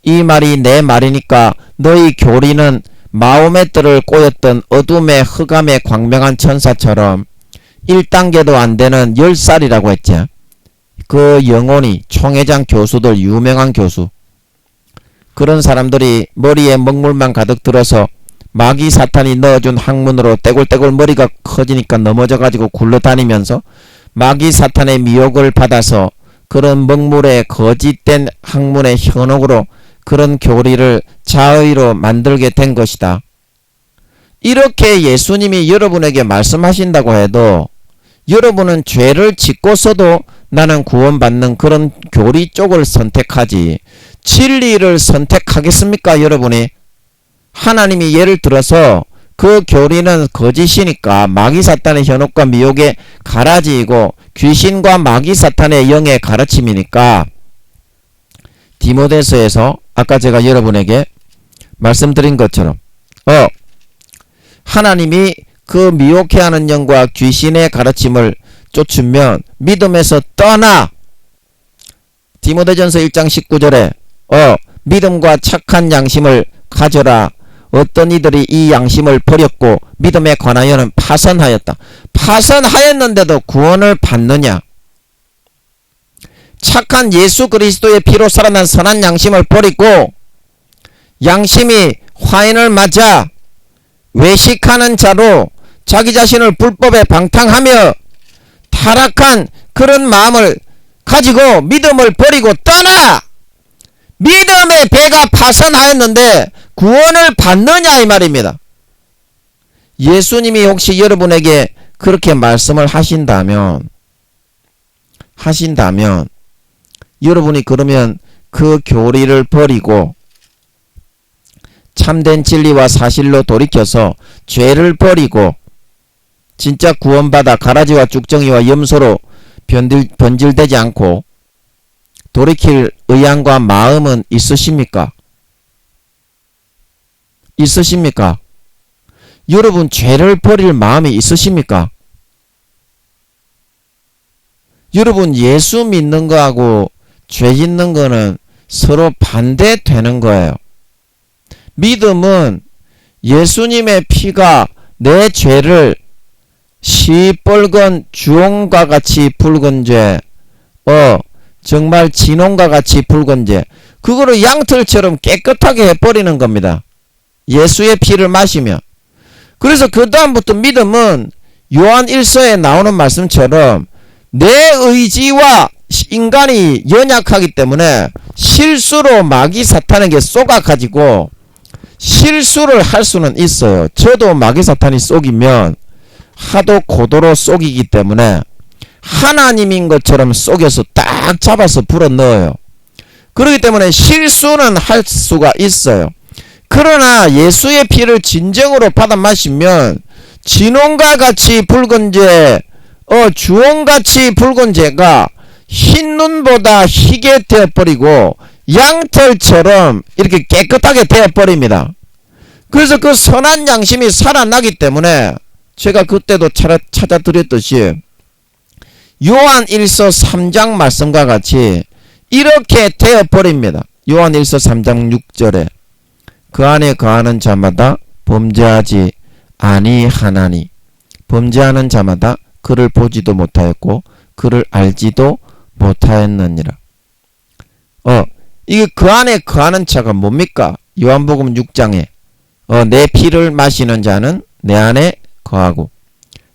이 말이 내 말이니까 너희 교리는 마음의 뜰을 꼬였던 어둠의 흑암의 광명한 천사처럼 1단계도 안 되는 10살이라고 했지. 그 영혼이 총회장 교수들, 유명한 교수, 그런 사람들이 머리에 먹물만 가득 들어서 마귀 사탄이 넣어준 학문으로 떼굴떼굴 머리가 커지니까 넘어져가지고 굴러다니면서 마귀 사탄의 미혹을 받아서 그런 먹물의 거짓된 학문의 현혹으로 그런 교리를 자의로 만들게 된 것이다. 이렇게 예수님이 여러분에게 말씀하신다고 해도 여러분은 죄를 짓고서도 나는 구원받는 그런 교리 쪽을 선택하지 진리를 선택하겠습니까? 여러분이 하나님이 예를 들어서 그 교리는 거짓이니까 마귀 사탄의 현혹과 미혹에 가라지이고 귀신과 마귀 사탄의 영의 가르침이니까 디모데서에서 아까 제가 여러분에게 말씀드린 것처럼 하나님이 그 미혹해하는 영과 귀신의 가르침을 쫓으면 믿음에서 떠나, 디모데전서 1장 19절에 믿음과 착한 양심을 가져라. 어떤 이들이 이 양심을 버렸고 믿음에 관하여는 파선하였다. 파선하였는데도 구원을 받느냐? 착한 예수 그리스도의 피로 살아난 선한 양심을 버리고 양심이 화인을 맞아 외식하는 자로 자기 자신을 불법에 방탕하며 타락한 그런 마음을 가지고 믿음을 버리고 떠나! 믿음의 배가 파선하였는데 구원을 받느냐 이 말입니다. 예수님이 혹시 여러분에게 그렇게 말씀을 하신다면 여러분이 그러면 그 교리를 버리고 참된 진리와 사실로 돌이켜서 죄를 버리고 진짜 구원받아 가라지와 쭉정이와 염소로 변질되지 않고 돌이킬 의향과 마음은 있으십니까? 있으십니까? 여러분 죄를 버릴 마음이 있으십니까? 여러분 예수 믿는 거하고 죄 짓는 거는 서로 반대되는 거예요. 믿음은 예수님의 피가 내 죄를 시뻘건 주홍과 같이 붉은 죄, 정말 진홍과 같이 붉은 죄, 그거를 양털처럼 깨끗하게 해버리는 겁니다. 예수의 피를 마시면. 그래서 그 다음부터 믿음은 요한 1서에 나오는 말씀처럼 내 의지와 인간이 연약하기 때문에 실수로 마귀 사탄에게 쏘아가지고 실수를 할 수는 있어요. 저도 마귀 사탄이 쏘기면 하도 고도로 쏘기기 때문에 하나님인 것처럼 쏘겨서 딱 잡아서 불어넣어요. 그렇기 때문에 실수는 할 수가 있어요. 그러나 예수의 피를 진정으로 받아 마시면 진홍과 같이 붉은 죄, 주홍같이 붉은 죄가 흰눈보다 희게 되어버리고 양털처럼 이렇게 깨끗하게 되어버립니다. 그래서 그 선한 양심이 살아나기 때문에 제가 그때도 찾아드렸듯이 요한 1서 3장 말씀과 같이 이렇게 되어버립니다. 요한 1서 3장 6절에 그 안에 거하는 자마다 범죄하지 아니하나니 범죄하는 자마다 그를 보지도 못하였고 그를 알지도 못하였느니라. 이게 그 안에 거하는 자가 뭡니까? 요한복음 6장에 내 피를 마시는 자는 내 안에 거하고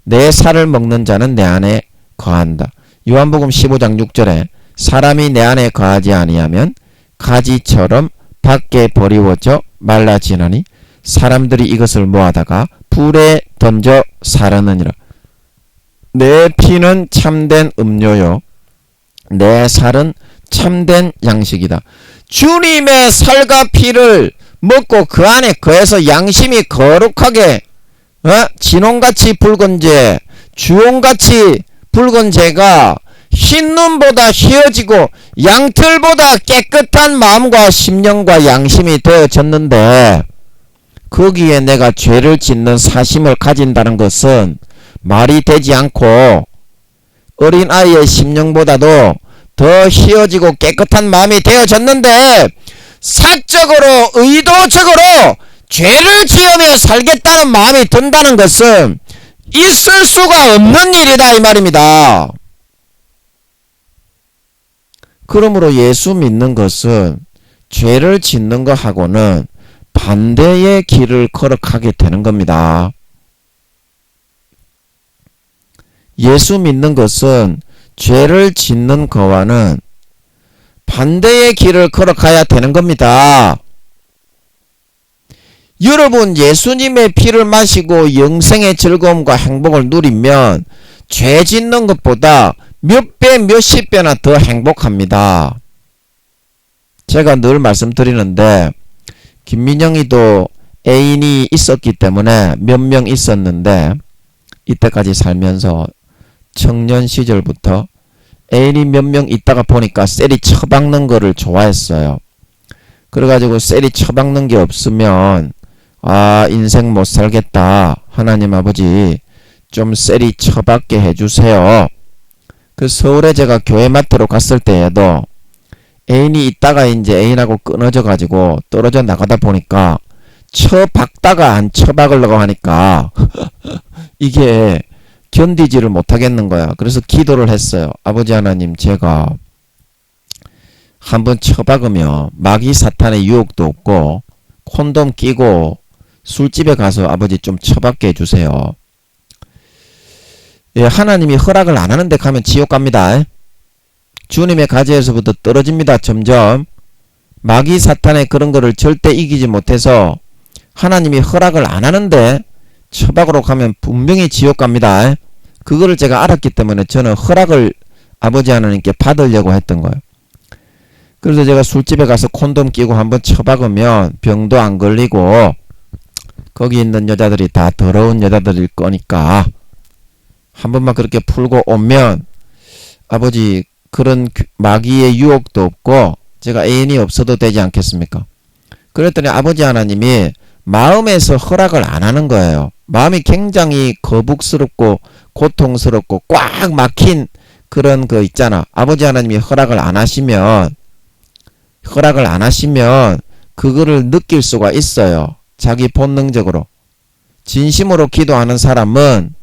내 살을 먹는 자는 내 안에 거한다. 요한복음 15장 6절에 사람이 내 안에 거하지 아니하면 가지처럼 밖에 버리워져 말라지나니 사람들이 이것을 모아다가 불에 던져 사르느니라. 내 피는 참된 음료요 내 살은 참된 양식이다. 주님의 살과 피를 먹고 그 안에 거해서 양심이 거룩하게 진홍같이 붉은 죄, 주홍같이 붉은 죄가 흰눈보다 희어지고 양털보다 깨끗한 마음과 심령과 양심이 되어졌는데 거기에 내가 죄를 짓는 사심을 가진다는 것은 말이 되지 않고 어린아이의 심령보다도 더 희어지고 깨끗한 마음이 되어졌는데 사적으로 의도적으로 죄를 지으며 살겠다는 마음이 든다는 것은 있을 수가 없는 일이다 이 말입니다. 그러므로 예수 믿는 것은 죄를 짓는 것하고는 반대의 길을 걸어가게 되는 겁니다. 예수 믿는 것은 죄를 짓는 것과는 반대의 길을 걸어가야 되는 겁니다. 여러분 예수님의 피를 마시고 영생의 즐거움과 행복을 누리면 죄 짓는 것보다 몇 배 몇십 배나 더 행복합니다. 제가 늘 말씀드리는데 김민영이도 애인이 있었기 때문에 몇 명 있었는데 이때까지 살면서 청년 시절부터 애인이 몇 명 있다가 보니까 셀이 처박는 거를 좋아했어요. 그래가지고 셀이 처박는 게 없으면 인생 못 살겠다. 하나님 아버지 좀 셀이 처박게 해주세요. 그 서울에 제가 교회 마트로 갔을 때에도 애인이 있다가 이제 애인하고 끊어져 가지고 떨어져 나가다 보니까 처박다가 안 처박으려고 하니까 이게 견디지를 못하겠는 거야. 그래서 기도를 했어요. 아버지 하나님 제가 한번 처박으면 마귀 사탄의 유혹도 없고 콘돔 끼고 술집에 가서 아버지 좀 처박게 해주세요. 예, 하나님이 허락을 안 하는 데 가면 지옥 갑니다. 주님의 가지에서부터 떨어집니다. 점점 마귀 사탄의 그런 거를 절대 이기지 못해서 하나님이 허락을 안 하는데 처박으로 가면 분명히 지옥 갑니다. 그거를 제가 알았기 때문에 저는 허락을 아버지 하나님께 받으려고 했던 거예요. 그래서 제가 술집에 가서 콘돔 끼고 한번 쳐박으면 병도 안 걸리고 거기 있는 여자들이 다 더러운 여자들일 거니까 한 번만 그렇게 풀고 오면 아버지 그런 마귀의 유혹도 없고 제가 애인이 없어도 되지 않겠습니까? 그랬더니 아버지 하나님이 마음에서 허락을 안 하는 거예요. 마음이 굉장히 거북스럽고 고통스럽고 꽉 막힌 그런 거 있잖아. 아버지 하나님이 허락을 안 하시면 그거를 느낄 수가 있어요. 자기 본능적으로. 진심으로 기도하는 사람은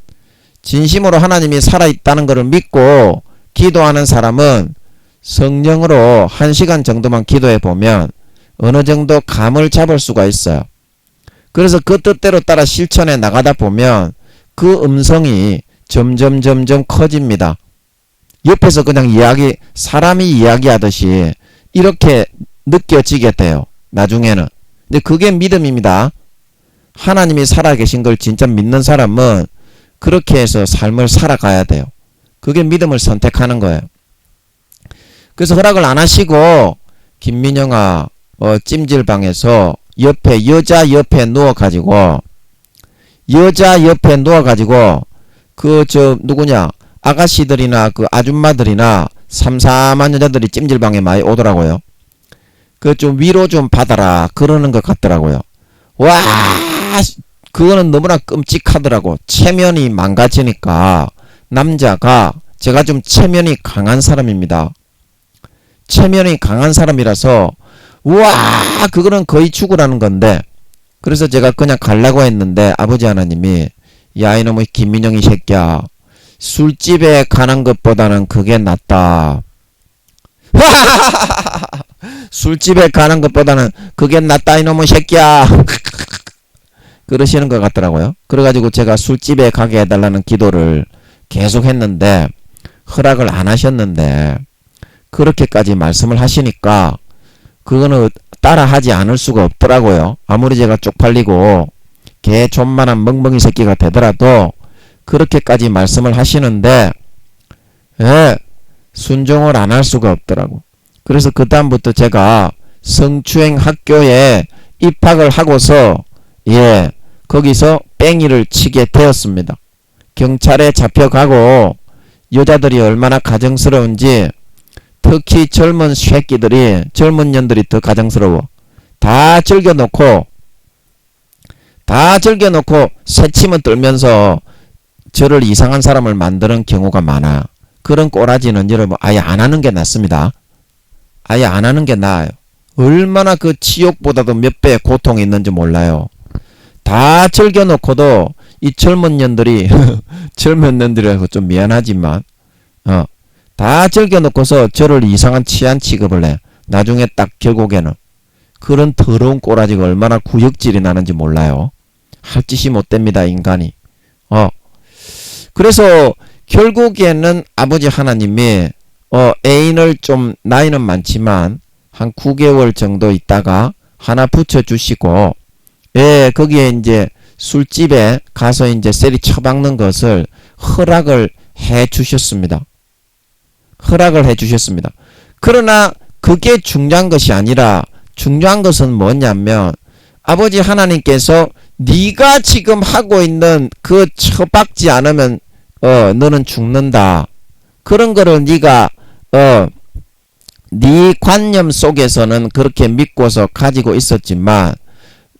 진심으로 하나님이 살아있다는 것을 믿고 기도하는 사람은 성령으로 1시간 정도만 기도해 보면 어느 정도 감을 잡을 수가 있어요. 그래서 그 뜻대로 따라 실천해 나가다 보면 그 음성이 점점 커집니다. 옆에서 그냥 사람이 이야기하듯이 이렇게 느껴지게 돼요. 나중에는. 근데 그게 믿음입니다. 하나님이 살아계신 걸 진짜 믿는 사람은 그렇게 해서 삶을 살아가야 돼요. 그게 믿음을 선택하는 거예요. 그래서 허락을 안 하시고 김민영아 찜질방에서 여자 옆에 누워가지고 누구냐 아가씨들이나 그 아줌마들이나 삼삼한 여자들이 찜질방에 많이 오더라고요. 그 좀 위로 좀 받아라 그러는 것 같더라고요. 와 그거는 너무나 끔찍하더라고. 체면이 망가지니까 남자가 제가 좀 체면이 강한 사람입니다. 체면이 강한 사람이라서 와 그거는 거의 죽으라는 건데 그래서 제가 그냥 가려고 했는데 아버지 하나님이 야 이놈의 김민영이 새끼야 술집에 가는 것보다는 그게 낫다. 술집에 가는 것보다는 그게 낫다 이놈의 새끼야. 그러시는 것 같더라고요. 그래가지고 제가 술집에 가게 해달라는 기도를 계속 했는데 허락을 안 하셨는데 그렇게까지 말씀을 하시니까 그거는 따라하지 않을 수가 없더라고요. 아무리 제가 쪽팔리고 개 존만한 멍멍이 새끼가 되더라도 그렇게까지 말씀을 하시는데 순종을 안 할 수가 없더라고. 그래서 그 다음부터 제가 성추행 학교에 입학을 하고서 거기서 뺑이를 치게 되었습니다. 경찰에 잡혀가고 여자들이 얼마나 가정스러운지 특히 젊은 년들이 더 가정스러워. 다 즐겨놓고 새침은 떨면서 저를 이상한 사람을 만드는 경우가 많아. 그런 꼬라지는 여러분 아예 안 하는 게 낫습니다. 아예 안 하는 게 나아요. 얼마나 그 치욕보다도 몇 배의 고통이 있는지 몰라요. 다 즐겨놓고도 이 젊은 년들이 젊은 년들이라서 좀 미안하지만 다 즐겨놓고서 저를 이상한 치안 취급을 해. 나중에 딱 결국에는 그런 더러운 꼬라지가 얼마나 구역질이 나는지 몰라요. 할 짓이 못됩니다 인간이. 그래서 결국에는 아버지 하나님이 애인을 좀 나이는 많지만 한 9개월 정도 있다가 하나 붙여주시고 거기에 이제 술집에 가서 이제 셀이 처박는 것을 허락을 해 주셨습니다. 그러나 그게 중요한 것이 아니라 중요한 것은 뭐냐면 아버지 하나님께서 네가 지금 하고 있는 그 처박지 않으면 너는 죽는다. 그런 거를 네가 네 관념 속에서는 그렇게 믿고서 가지고 있었지만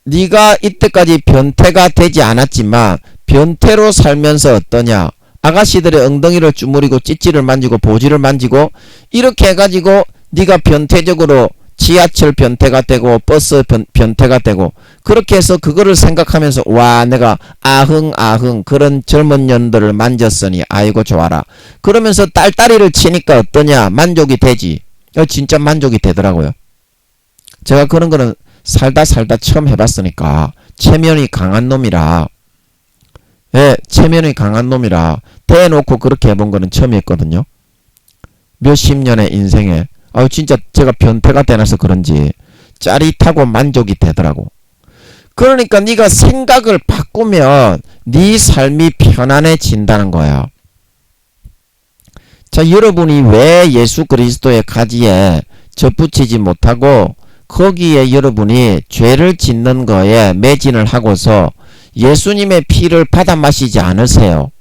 네가 이때까지 변태가 되지 않았지만 변태로 살면서 어떠냐. 아가씨들의 엉덩이를 주무리고 찌찌를 만지고 보지를 만지고 이렇게 해가지고 네가 변태적으로 지하철 변태가 되고 버스 변태가 되고 그렇게 해서 그거를 생각하면서 와 내가 아흥 그런 젊은 년들을 만졌으니 아이고 좋아라. 그러면서 딸딸이를 치니까 어떠냐. 만족이 되지. 진짜 만족이 되더라고요. 제가 그런 거는 살다 처음 해봤으니까 체면이 강한 놈이라 대놓고 그렇게 해본 거는 처음이었거든요. 몇십 년의 인생에 진짜 제가 변태가 되나서 그런지 짜릿하고 만족이 되더라고. 그러니까 네가 생각을 바꾸면 네 삶이 편안해진다는 거야. 자, 여러분이 왜 예수 그리스도의 가지에 접붙이지 못하고 거기에 여러분이 죄를 짓는 거에 매진을 하고서 예수님의 피를 받아 마시지 않으세요.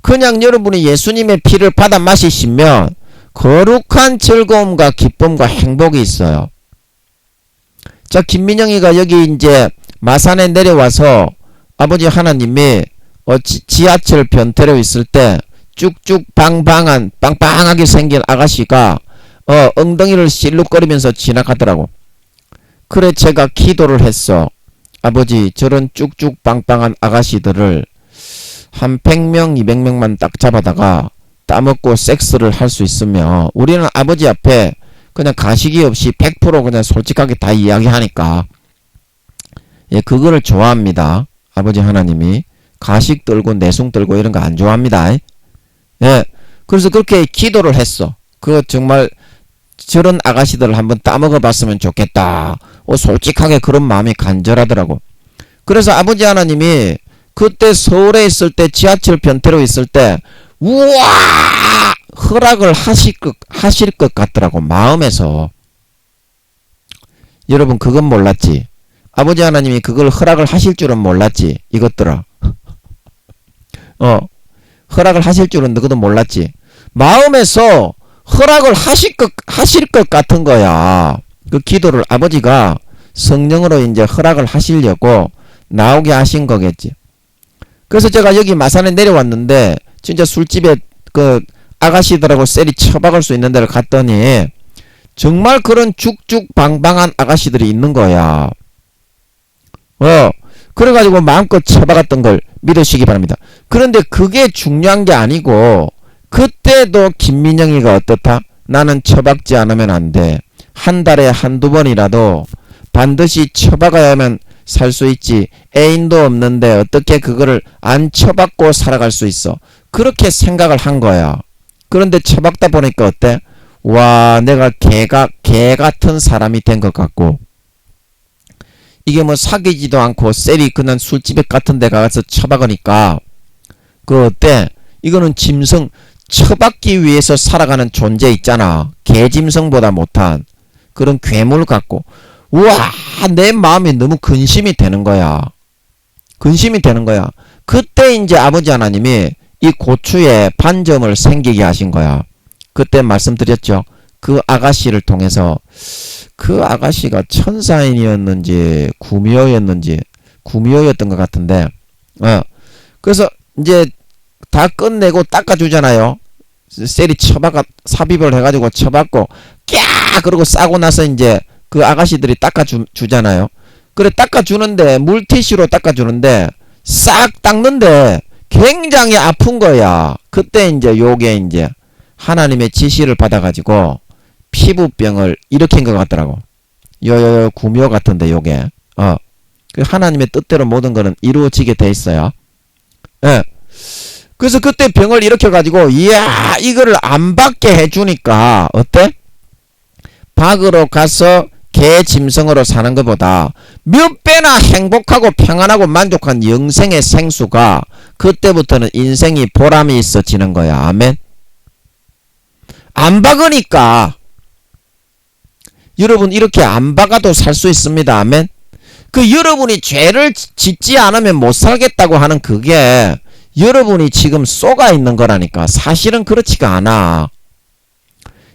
그냥 여러분이 예수님의 피를 받아 마시시면 거룩한 즐거움과 기쁨과 행복이 있어요. 자, 김민영이가 여기 이제 마산에 내려와서 아버지 하나님이 지하철 변태로 있을 때 쭉쭉 빵빵하게 생긴 아가씨가 엉덩이를 실룩거리면서 지나가더라고. 그래 제가 기도를 했어. 아버지, 저런 쭉쭉 빵빵한 아가씨들을 한 100명 200명만 딱 잡아다가 따먹고 섹스를 할 수 있으면 우리는 아버지 앞에 그냥 가식이 없이 100% 그냥 솔직하게 다 이야기하니까, 예, 그거를 좋아합니다. 아버지 하나님이 가식 떨고 내숭 떨고 이런 거 안 좋아합니다. 예, 그래서 그렇게 기도를 했어. 그거 정말 저런 아가씨들을 한번 따먹어 봤으면 좋겠다. 솔직하게 그런 마음이 간절하더라고. 그래서 아버지 하나님이 그때 서울에 있을 때 지하철 변태로 있을 때 우와 허락을 하실 것 같더라고, 마음에서. 여러분 그건 몰랐지? 아버지 하나님이 그걸 허락을 하실 줄은 몰랐지? 이것들아. 허락을 하실 줄은 너희도 몰랐지? 마음에서 허락을 하실 것 같은 거야. 그 기도를 아버지가 성령으로 이제 허락을 하시려고 나오게 하신 거겠지. 그래서 제가 여기 마산에 내려왔는데 진짜 술집에 그 아가씨들하고 셀이 처박을 수 있는 데를 갔더니 정말 그런 죽죽방방한 아가씨들이 있는 거야. 그래가지고 마음껏 처박았던 걸 믿으시기 바랍니다. 그런데 그게 중요한 게 아니고, 그때도 김민영이가 어떻다? 나는 처박지 않으면 안 돼. 한 달에 한두 번이라도 반드시 처박아야만 살 수 있지. 애인도 없는데 어떻게 그거를 안 처박고 살아갈 수 있어. 그렇게 생각을 한 거야. 그런데 처박다 보니까 어때? 와, 내가 개 같은 사람이 된 것 같고, 이게 뭐 사귀지도 않고 셀이 그냥 술집에 같은 데 가서 처박으니까 그 어때? 이거는 짐승, 처박기 위해서 살아가는 존재 있잖아. 개짐승보다 못한 그런 괴물 같고, 우와, 내 마음이 너무 근심이 되는 거야. 근심이 되는 거야. 그때 이제 아버지 하나님이 이 고추에 반점을 생기게 하신 거야. 그때 말씀드렸죠. 그 아가씨를 통해서, 그 아가씨가 천사인이었는지 구미호였던 것 같은데, 그래서 이제 다 끝내고 닦아주잖아요. 셀이 삽입을 해가지고 쳐박고 꺄 그러고 싸고 나서 이제 그 아가씨들이 닦아주잖아요. 그래 닦아주는데, 물티슈로 닦아주는데 싹 닦는데 굉장히 아픈 거야. 그때 이제 요게 이제 하나님의 지시를 받아가지고 피부병을 일으킨 것 같더라고. 요 구미호 같은데 요게 그 하나님의 뜻대로 모든 거는 이루어지게 돼 있어요. 예. 그래서 그때 병을 일으켜가지고, 이야, 이거를 안 받게 해주니까 어때? 박으로 가서 개 짐승으로 사는 것보다 몇 배나 행복하고 평안하고 만족한 영생의 생수가 그때부터는 인생이 보람이 있어지는 거야. 아멘. 안 박으니까 여러분 이렇게 안 박아도 살 수 있습니다. 아멘. 그 여러분이 죄를 짓지 않으면 못 살겠다고 하는 그게 여러분이 지금 쏘가 있는 거라니까. 사실은 그렇지가 않아.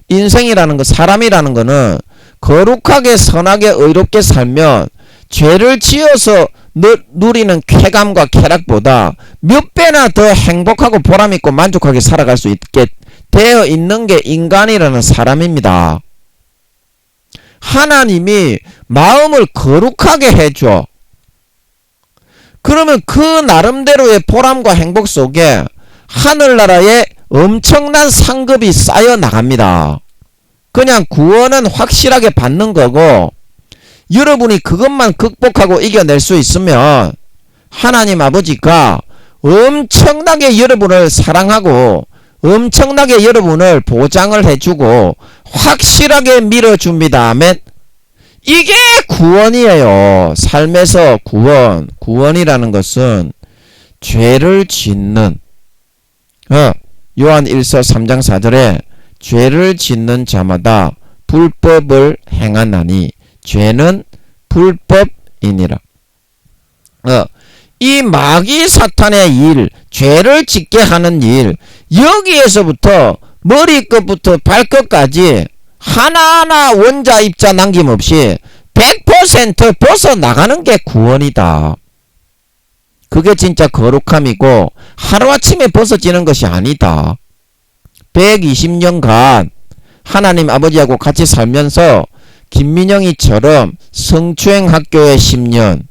인생이라는 거, 사람이라는 거는 거룩하게 선하게 의롭게 살면 죄를 지어서 누리는 쾌감과 쾌락보다 몇 배나 더 행복하고 보람있고 만족하게 살아갈 수 있게 되어 있는 게 인간이라는 사람입니다. 하나님이 마음을 거룩하게 해줘. 그러면 그 나름대로의 보람과 행복 속에 하늘나라에 엄청난 상급이 쌓여 나갑니다. 그냥 구원은 확실하게 받는 거고, 여러분이 그것만 극복하고 이겨낼 수 있으면 하나님 아버지가 엄청나게 여러분을 사랑하고 엄청나게 여러분을 보장을 해주고 확실하게 밀어줍니다. 아멘. 이게 구원이에요. 삶에서 구원이라는 것은 죄를 짓는, 요한 1서 3장 4절에 죄를 짓는 자마다 불법을 행하나니 죄는 불법이니라. 이 마귀 사탄의 일, 죄를 짓게 하는 일, 여기에서부터 머리끝부터 발끝까지 하나하나 원자 입자 남김없이 100% 벗어나가는 게 구원이다. 그게 진짜 거룩함이고 하루아침에 벗어지는 것이 아니다. 120년간 하나님 아버지하고 같이 살면서 김민영이처럼 성추행 학교에 10년,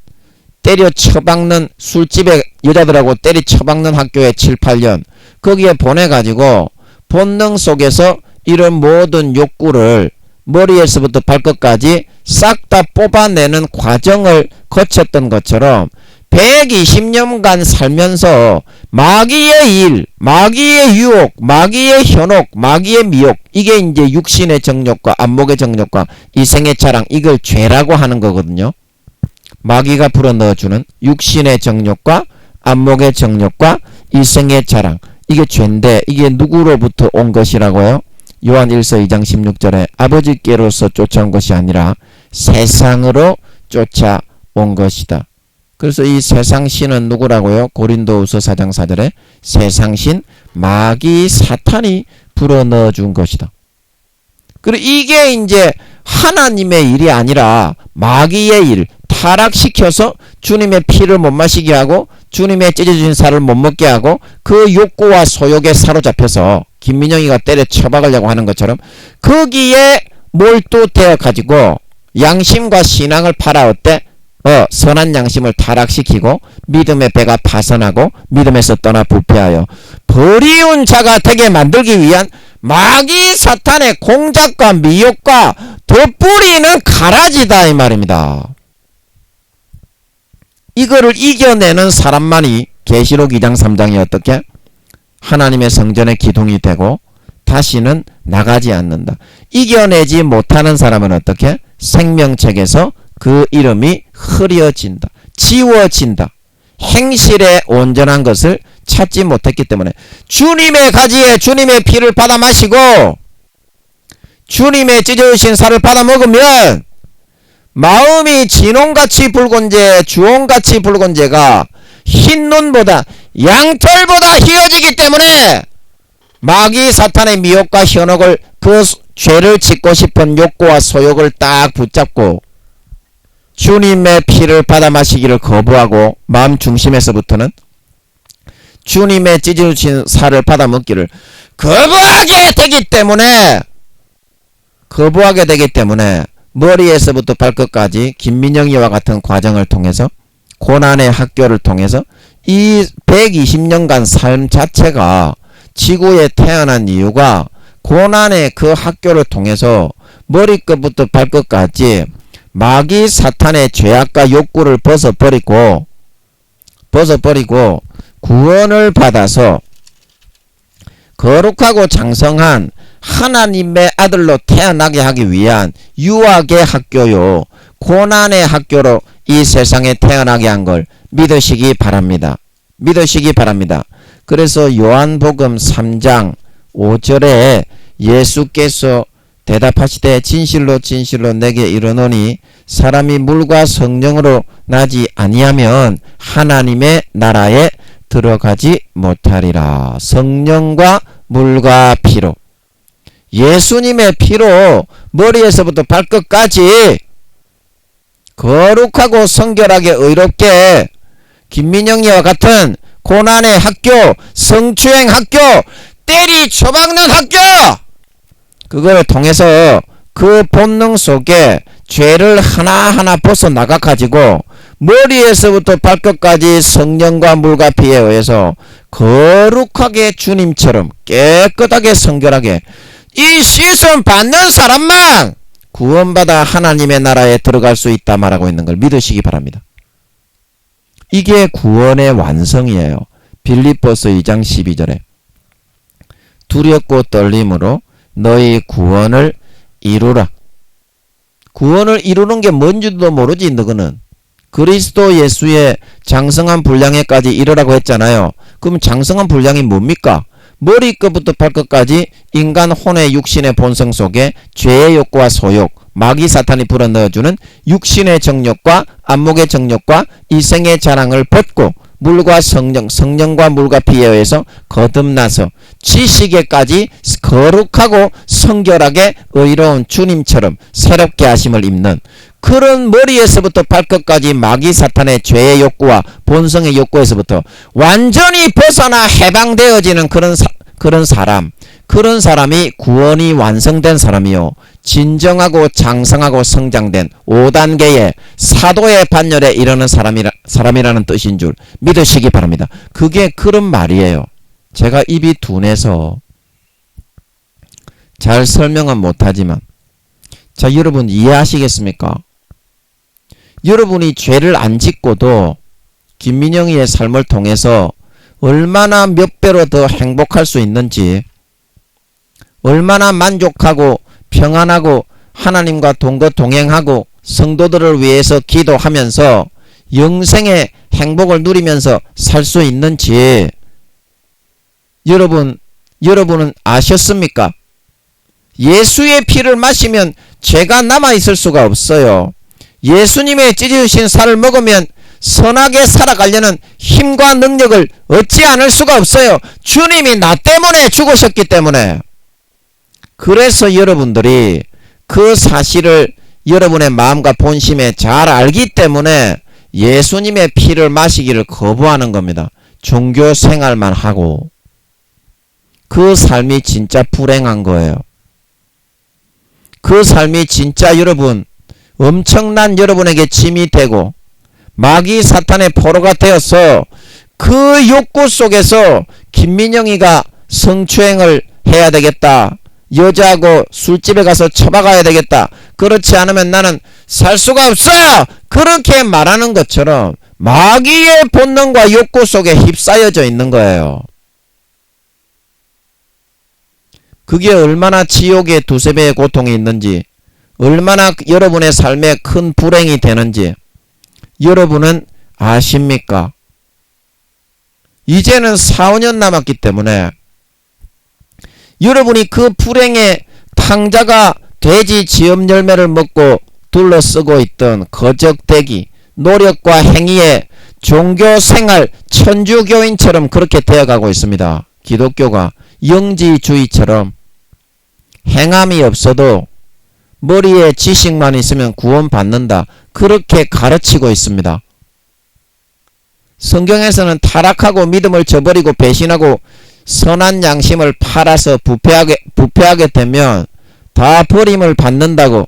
때려 쳐박는 술집에 여자들하고 때려 쳐박는 학교에 7, 8년 거기에 보내가지고 본능 속에서 이런 모든 욕구를 머리에서부터 발끝까지 싹 다 뽑아내는 과정을 거쳤던 것처럼 120년간 살면서 마귀의 일, 마귀의 유혹, 마귀의 현혹, 마귀의 미혹, 이게 이제 육신의 정욕과 안목의 정욕과 이생의 자랑, 이걸 죄라고 하는 거거든요. 마귀가 불어넣어주는 육신의 정욕과 안목의 정욕과 이생의 자랑, 이게 죄인데 이게 누구로부터 온 것이라고요? 요한 1서 2장 16절에 아버지께로서 쫓아온 것이 아니라 세상으로 쫓아온 것이다. 그래서 이 세상신은 누구라고요? 고린도후서 4장 4절에 세상신 마귀 사탄이 불어넣어 준 것이다. 그리고 이게 이제 하나님의 일이 아니라 마귀의 일, 타락시켜서 주님의 피를 못 마시게 하고 주님의 찢어진 살을 못 먹게 하고 그 욕구와 소욕에 사로잡혀서 김민영이가 때려 쳐박으려고 하는 것처럼 거기에 몰두되어 가지고 양심과 신앙을 팔아 어때? 선한 양심을 타락시키고 믿음의 배가 파선하고 믿음에서 떠나 부패하여 버리운 자가 되게 만들기 위한 마귀 사탄의 공작과 미혹과 덧뿌리는 가라지다 이 말입니다. 이거를 이겨내는 사람만이 계시록 2장 3장이 어떻게? 하나님의 성전의 기둥이 되고 다시는 나가지 않는다. 이겨내지 못하는 사람은 어떻게? 생명책에서 그 이름이 흐려진다. 지워진다. 행실에 온전한 것을 찾지 못했기 때문에 주님의 가지에 주님의 피를 받아 마시고 주님의 찢어주신 살을 받아 먹으면 마음이 진홍같이 붉은 재, 주홍같이 붉은 재가 흰눈보다 양털보다 희어지기 때문에 마귀 사탄의 미혹과 현혹을 그 죄를 짓고 싶은 욕구와 소욕을 딱 붙잡고 주님의 피를 받아 마시기를 거부하고 마음 중심에서부터는 주님의 찢어주신 살을 받아 먹기를 거부하게 되기 때문에 머리에서부터 발끝까지 김민영이와 같은 과정을 통해서 고난의 학교를 통해서 이 120년간 삶 자체가 지구에 태어난 이유가 고난의 그 학교를 통해서 머리끝부터 발끝까지 마귀 사탄의 죄악과 욕구를 벗어버리고 구원을 받아서 거룩하고 장성한 하나님의 아들로 태어나게 하기 위한 유학의 학교요 고난의 학교로 이 세상에 태어나게 한 걸 믿으시기 바랍니다. 그래서 요한복음 3장 5절에 예수께서 대답하시되 진실로 진실로 내게 이르노니 사람이 물과 성령으로 나지 아니하면 하나님의 나라에 들어가지 못하리라. 성령과 물과 피로, 예수님의 피로 머리에서부터 발끝까지 거룩하고 성결하게 의롭게 김민영이와 같은 고난의 학교, 성추행 학교, 때리 쳐박는 학교, 그걸 통해서 그 본능 속에 죄를 하나하나 벗어나가 가지고 머리에서부터 발끝까지 성령과 물과 피에 의해서 거룩하게 주님처럼 깨끗하게 성결하게 이 시선 받는 사람만 구원받아 하나님의 나라에 들어갈 수 있다 말하고 있는 걸 믿으시기 바랍니다. 이게 구원의 완성이에요. 빌립보서 2장 12절에 두렵고 떨림으로 너희 구원을 이루라. 구원을 이루는 게 뭔지도 모르지. 너는 그리스도 예수의 장성한 분량에까지 이르라고 했잖아요. 그럼 장성한 분량이 뭡니까? 머리끝부터 발끝까지 인간 혼의 육신의 본성 속에 죄의 욕구와 소욕, 마귀 사탄이 불어넣어주는 육신의 정욕과 안목의 정욕과 이생의 자랑을 벗고 물과 성령과 물과 피에 의해서 거듭나서 지식에까지 거룩하고 성결하게 의로운 주님처럼 새롭게 하심을 입는 그런 머리에서부터 발끝까지 마귀 사탄의 죄의 욕구와 본성의 욕구에서부터 완전히 벗어나 해방되어지는 그런 사람이 구원이 완성된 사람이요 진정하고 장성하고 성장된 5단계의 사도의 반열에 이르는 사람이라는 뜻인 줄 믿으시기 바랍니다. 그게 그런 말이에요. 제가 입이 둔해서 잘 설명은 못하지만 자, 여러분 이해하시겠습니까? 여러분이 죄를 안 짓고도 김민영이의 삶을 통해서 얼마나 몇 배로 더 행복할 수 있는지, 얼마나 만족하고 평안하고 하나님과 동행하고 성도들을 위해서 기도하면서 영생의 행복을 누리면서 살 수 있는지 여러분은 아셨습니까? 예수의 피를 마시면 죄가 남아있을 수가 없어요. 예수님의 찢어주신 살을 먹으면 선하게 살아가려는 힘과 능력을 얻지 않을 수가 없어요. 주님이 나 때문에 죽으셨기 때문에. 그래서 여러분들이 그 사실을 여러분의 마음과 본심에 잘 알기 때문에 예수님의 피를 마시기를 거부하는 겁니다. 종교 생활만 하고. 그 삶이 진짜 불행한 거예요. 그 삶이 진짜 여러분 엄청난 여러분에게 짐이 되고 마귀 사탄의 포로가 되어서 그 욕구 속에서 김민영이가 성추행을 해야 되겠다. 여자하고 술집에 가서 처박아야 되겠다. 그렇지 않으면 나는 살 수가 없어. 그렇게 말하는 것처럼 마귀의 본능과 욕구 속에 휩싸여져 있는 거예요. 그게 얼마나 지옥의 두세 배의 고통이 있는지, 얼마나 여러분의 삶에 큰 불행이 되는지 여러분은 아십니까? 이제는 4, 5년 남았기 때문에 여러분이 그 불행의 탕자가 돼지 지엄 열매를 먹고 둘러쓰고 있던 거적대기, 노력과 행위에 종교생활 천주교인처럼 그렇게 되어가고 있습니다. 기독교가 영지주의처럼 행함이 없어도 머리에 지식만 있으면 구원받는다. 그렇게 가르치고 있습니다. 성경에서는 타락하고 믿음을 저버리고 배신하고 선한 양심을 팔아서 부패하게 되면 다 버림을 받는다고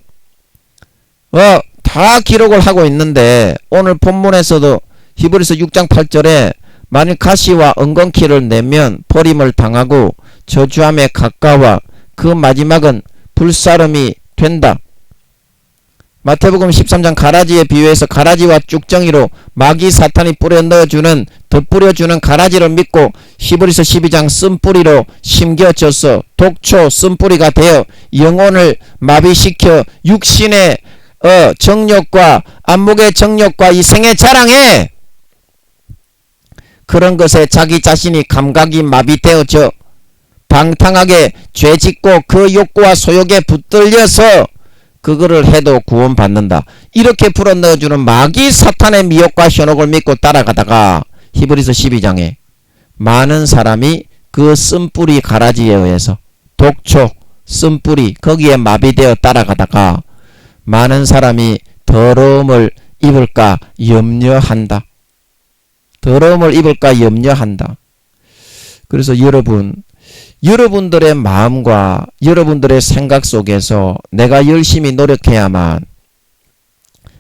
다 기록을 하고 있는데 오늘 본문에서도 히브리서 6장 8절에 만일 가시와 엉겅퀴를 내면 버림을 당하고 저주함에 가까워 그 마지막은 불사름이 된다. 마태복음 13장 가라지에 비유해서 가라지와 쭉정이로 마귀 사탄이 덧뿌려주는 가라지를 믿고 히브리서 12장 쓴뿌리로 심겨져서 독초 쓴뿌리가 되어 영혼을 마비시켜 육신의 정욕과 안목의 정욕과 이생의 자랑에 그런 것에 자기 자신이 감각이 마비되어져 방탕하게 죄짓고 그 욕구와 소욕에 붙들려서 그거를 해도 구원받는다. 이렇게 불어넣어주는 마귀 사탄의 미혹과 현혹을 믿고 따라가다가 히브리서 12장에 많은 사람이 그 쓴뿌리 가라지에 의해서 독초 쓴뿌리 거기에 마비되어 따라가다가 많은 사람이 더러움을 입을까 염려한다. 더러움을 입을까 염려한다. 그래서 여러분들의 마음과 여러분들의 생각 속에서 내가 열심히 노력해야만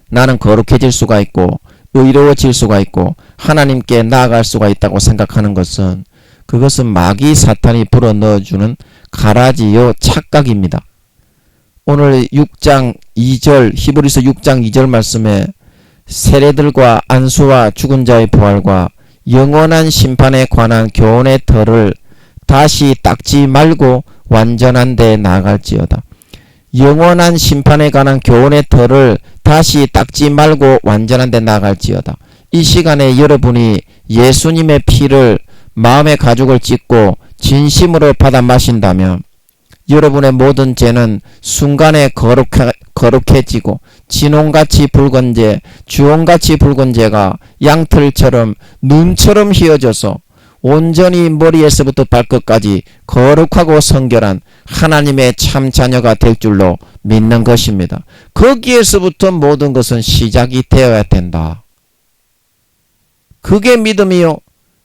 나는 거룩해질 수가 있고 의로워질 수가 있고 하나님께 나아갈 수가 있다고 생각하는 것은 그것은 마귀 사탄이 불어넣어주는 가라지요 착각입니다. 오늘 6장 2절 히브리서 6장 2절 말씀에 세례들과 안수와 죽은 자의 부활과 영원한 심판에 관한 교훈의 털을 다시 닦지 말고 완전한 데 나아갈지어다. 영원한 심판에 관한 교훈의 털을 다시 닦지 말고 완전한 데 나아갈지어다. 이 시간에 여러분이 예수님의 피를 마음의 가죽을 찢고 진심으로 받아 마신다면 여러분의 모든 죄는 순간에 거룩해지고 진홍같이 붉은 죄, 주홍같이 붉은 죄가 양털처럼 눈처럼 휘어져서 온전히 머리에서부터 발끝까지 거룩하고 성결한 하나님의 참 자녀가 될 줄로 믿는 것입니다. 거기에서부터 모든 것은 시작이 되어야 된다. 그게 믿음이요.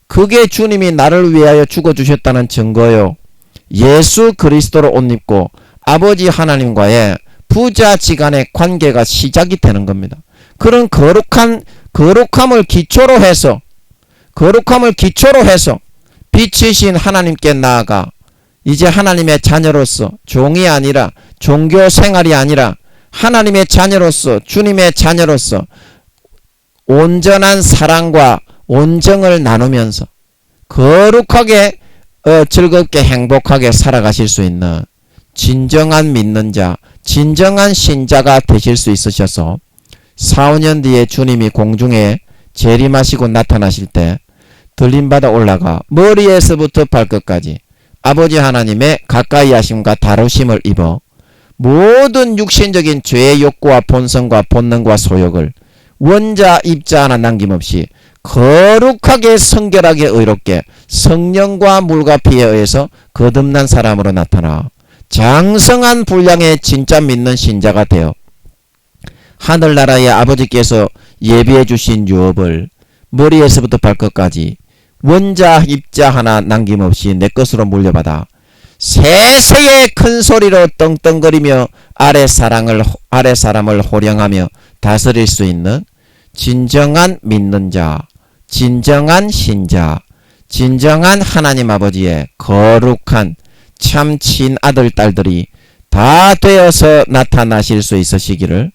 그게 주님이 나를 위하여 죽어주셨다는 증거요. 예수 그리스도로 옷 입고 아버지 하나님과의 부자지간의 관계가 시작이 되는 겁니다. 그런 거룩함을 기초로 해서 빛이신 하나님께 나아가 이제 하나님의 자녀로서 종이 아니라 종교 생활이 아니라 하나님의 자녀로서 주님의 자녀로서 온전한 사랑과 온정을 나누면서 거룩하게 즐겁게 행복하게 살아가실 수 있는 진정한 믿는 자, 진정한 신자가 되실 수 있으셔서 4, 5년 뒤에 주님이 공중에 재림하시고 나타나실 때 들림받아 올라가 머리에서부터 발끝까지 아버지 하나님의 가까이 하심과 다루심을 입어 모든 육신적인 죄의 욕구와 본성과 본능과 소욕을 원자 입자 하나 남김없이 거룩하게 성결하게 의롭게 성령과 물과 피에 의해서 거듭난 사람으로 나타나 장성한 분량의 진짜 믿는 신자가 되어 하늘나라의 아버지께서 예비해 주신 유업을 머리에서부터 발끝까지 원자 입자 하나 남김없이 내 것으로 물려받아 세세의 큰 소리로 떵떵거리며 아래 사람을 호령하며 다스릴 수 있는 진정한 믿는 자, 진정한 신자, 진정한 하나님 아버지의 거룩한 참 친아들 딸들이 다 되어서 나타나실 수 있으시기를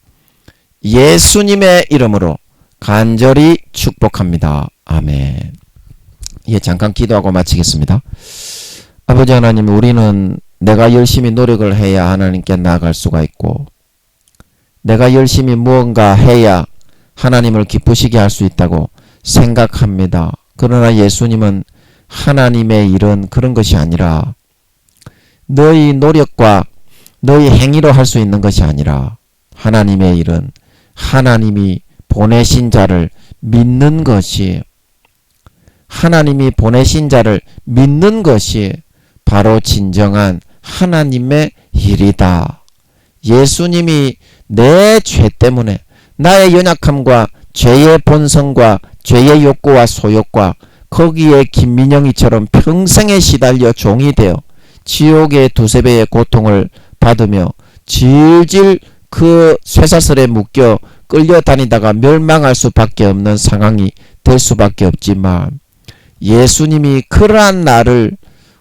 예수님의 이름으로 간절히 축복합니다. 아멘. 예, 잠깐 기도하고 마치겠습니다. 아버지 하나님, 우리는 내가 열심히 노력을 해야 하나님께 나아갈 수가 있고 내가 열심히 무언가 해야 하나님을 기쁘시게 할 수 있다고 생각합니다. 그러나 예수님은 하나님의 일은 그런 것이 아니라 너희 노력과 너희 행위로 할 수 있는 것이 아니라 하나님의 일은 하나님이 보내신 자를 믿는 것이 하나님이 보내신 자를 믿는 것이 바로 진정한 하나님의 일이다. 예수님이 내 죄 때문에 나의 연약함과 죄의 본성과 죄의 욕구와 소욕과 거기에 김민영이처럼 평생에 시달려 종이 되어 지옥의 두세 배의 고통을 받으며 질질 그 쇠사슬에 묶여 끌려다니다가 멸망할 수밖에 없는 상황이 될 수밖에 없지만 예수님이 그러한 나를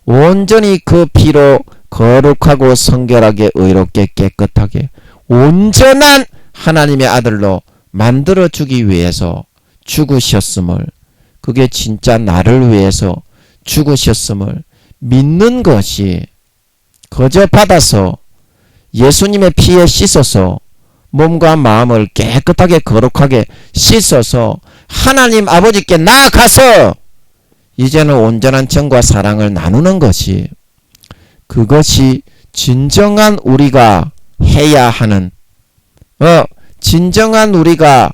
온전히 그 피로 거룩하고 성결하게 의롭게 깨끗하게 온전한 하나님의 아들로 만들어주기 위해서 죽으셨음을, 그게 진짜 나를 위해서 죽으셨음을 믿는 것이 거저 받아서 예수님의 피에 씻어서 몸과 마음을 깨끗하게 거룩하게 씻어서 하나님 아버지께 나아가서 이제는 온전한 정과 사랑을 나누는 것이, 그것이 진정한 우리가 해야 하는 진정한 우리가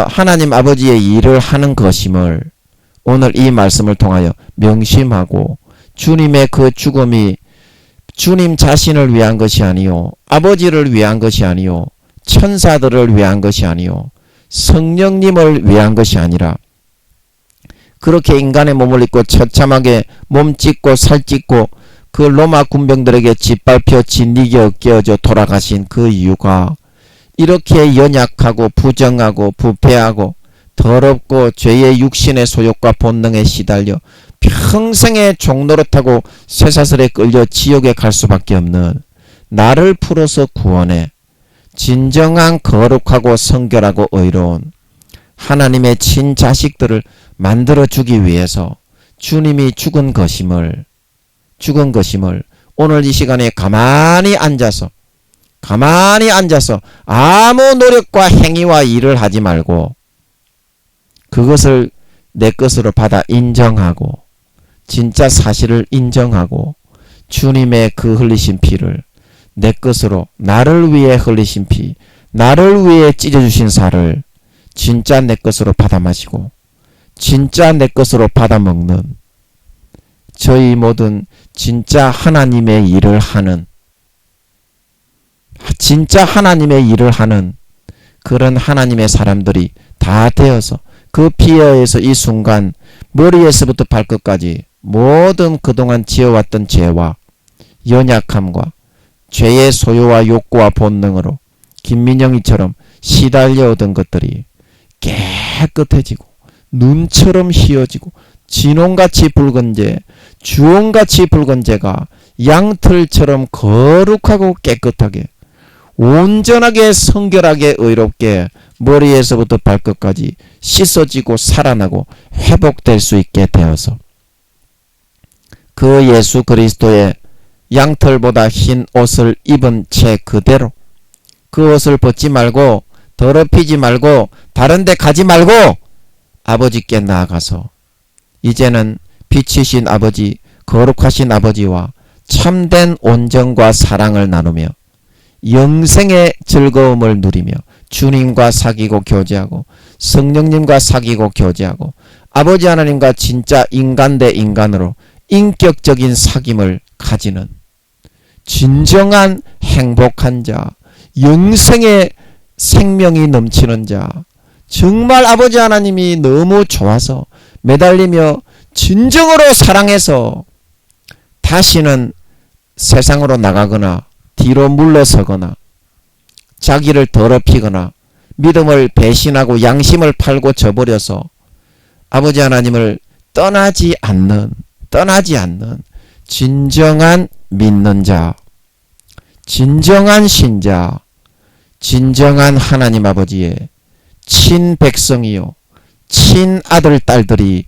하나님 아버지의 일을 하는 것임을 오늘 이 말씀을 통하여 명심하고, 주님의 그 죽음이 주님 자신을 위한 것이 아니요 아버지를 위한 것이 아니요 천사들을 위한 것이 아니요 성령님을 위한 것이 아니라 그렇게 인간의 몸을 입고 처참하게 몸 찢고 살 찢고 그 로마 군병들에게 짓밟혀 진리겨 깨어져 돌아가신 그 이유가 이렇게 연약하고 부정하고 부패하고 더럽고 죄의 육신의 소욕과 본능에 시달려 평생의 종노릇하고 쇠사슬에 끌려 지옥에 갈 수밖에 없는 나를 풀어서 구원해 진정한 거룩하고 성결하고 의로운 하나님의 친자식들을 만들어주기 위해서 주님이 죽은 것임을 오늘 이 시간에 가만히 앉아서 아무 노력과 행위와 일을 하지 말고 그것을 내 것으로 받아 인정하고 진짜 사실을 인정하고 주님의 그 흘리신 피를 내 것으로, 나를 위해 흘리신 피, 나를 위해 찢어주신 살을 진짜 내 것으로 받아 마시고 진짜 내 것으로 받아 먹는 저희 모든 진짜 하나님의 일을 하는, 진짜 하나님의 일을 하는 그런 하나님의 사람들이 다 되어서 그 피에 의해서 이 순간 머리에서부터 발끝까지 모든 그동안 지어왔던 죄와 연약함과 죄의 소유와 욕구와 본능으로 김민영이처럼 시달려 오던 것들이 깨끗해지고 눈처럼 희어지고 진홍같이 붉은 죄, 주홍같이 붉은 죄가 양털처럼 거룩하고 깨끗하게 온전하게 성결하게 의롭게 머리에서부터 발끝까지 씻어지고 살아나고 회복될 수 있게 되어서 그 예수 그리스도의 양털보다 흰 옷을 입은 채 그대로 그 옷을 벗지 말고 더럽히지 말고 다른 데 가지 말고 아버지께 나아가서 이제는 빛이신 아버지, 거룩하신 아버지와 참된 온정과 사랑을 나누며 영생의 즐거움을 누리며 주님과 사귀고 교제하고 성령님과 사귀고 교제하고 아버지 하나님과 진짜 인간 대 인간으로 인격적인 사귐을 가지는 진정한 행복한 자, 영생의 생명이 넘치는 자, 정말 아버지 하나님이 너무 좋아서 매달리며 진정으로 사랑해서 다시는 세상으로 나가거나 뒤로 물러서거나 자기를 더럽히거나 믿음을 배신하고 양심을 팔고 저버려서 아버지 하나님을 떠나지 않는 진정한 믿는 자, 진정한 신자, 진정한 하나님 아버지의 친백성이요 친아들 딸들이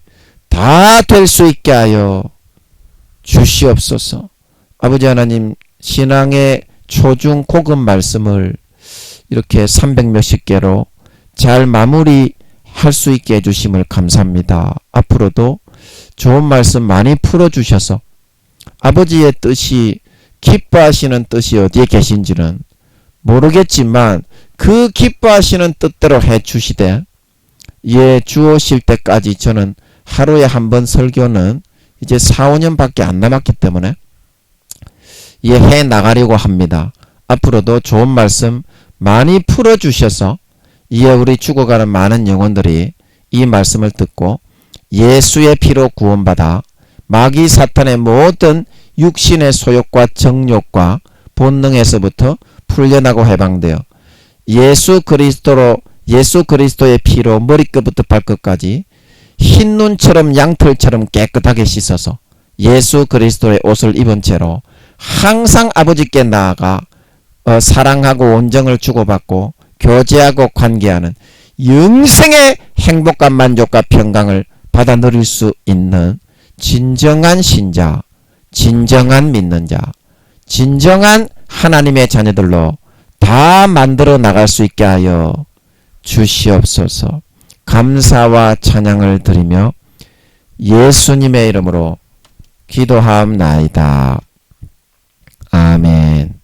다 될 수 있게 하여 주시옵소서. 아버지 하나님, 신앙의 초중 고급 말씀을 이렇게 300몇십 개로 잘 마무리할 수 있게 해주심을 감사합니다. 앞으로도 좋은 말씀 많이 풀어주셔서 아버지의 뜻이, 기뻐하시는 뜻이 어디에 계신지는 모르겠지만 그 기뻐하시는 뜻대로 해주시되 주오실 때까지 저는 하루에 한 번 설교는 이제 4, 5년밖에 안 남았기 때문에 해 나가려고 합니다. 앞으로도 좋은 말씀 많이 풀어주셔서 우리 죽어가는 많은 영혼들이 이 말씀을 듣고 예수의 피로 구원받아 마귀 사탄의 모든 육신의 소욕과 정욕과 본능에서부터 풀려나고 해방되어 예수 그리스도의 피로 머리끝부터 발끝까지 흰 눈처럼 양털처럼 깨끗하게 씻어서 예수 그리스도의 옷을 입은 채로 항상 아버지께 나아가 사랑하고 온정을 주고받고 교제하고 관계하는 영생의 행복과 만족과 평강을 받아 누릴 수 있는 진정한 신자, 진정한 믿는 자, 진정한 하나님의 자녀들로 다 만들어 나갈 수 있게 하여 주시옵소서. 감사와 찬양을 드리며 예수님의 이름으로 기도하옵나이다. 아멘.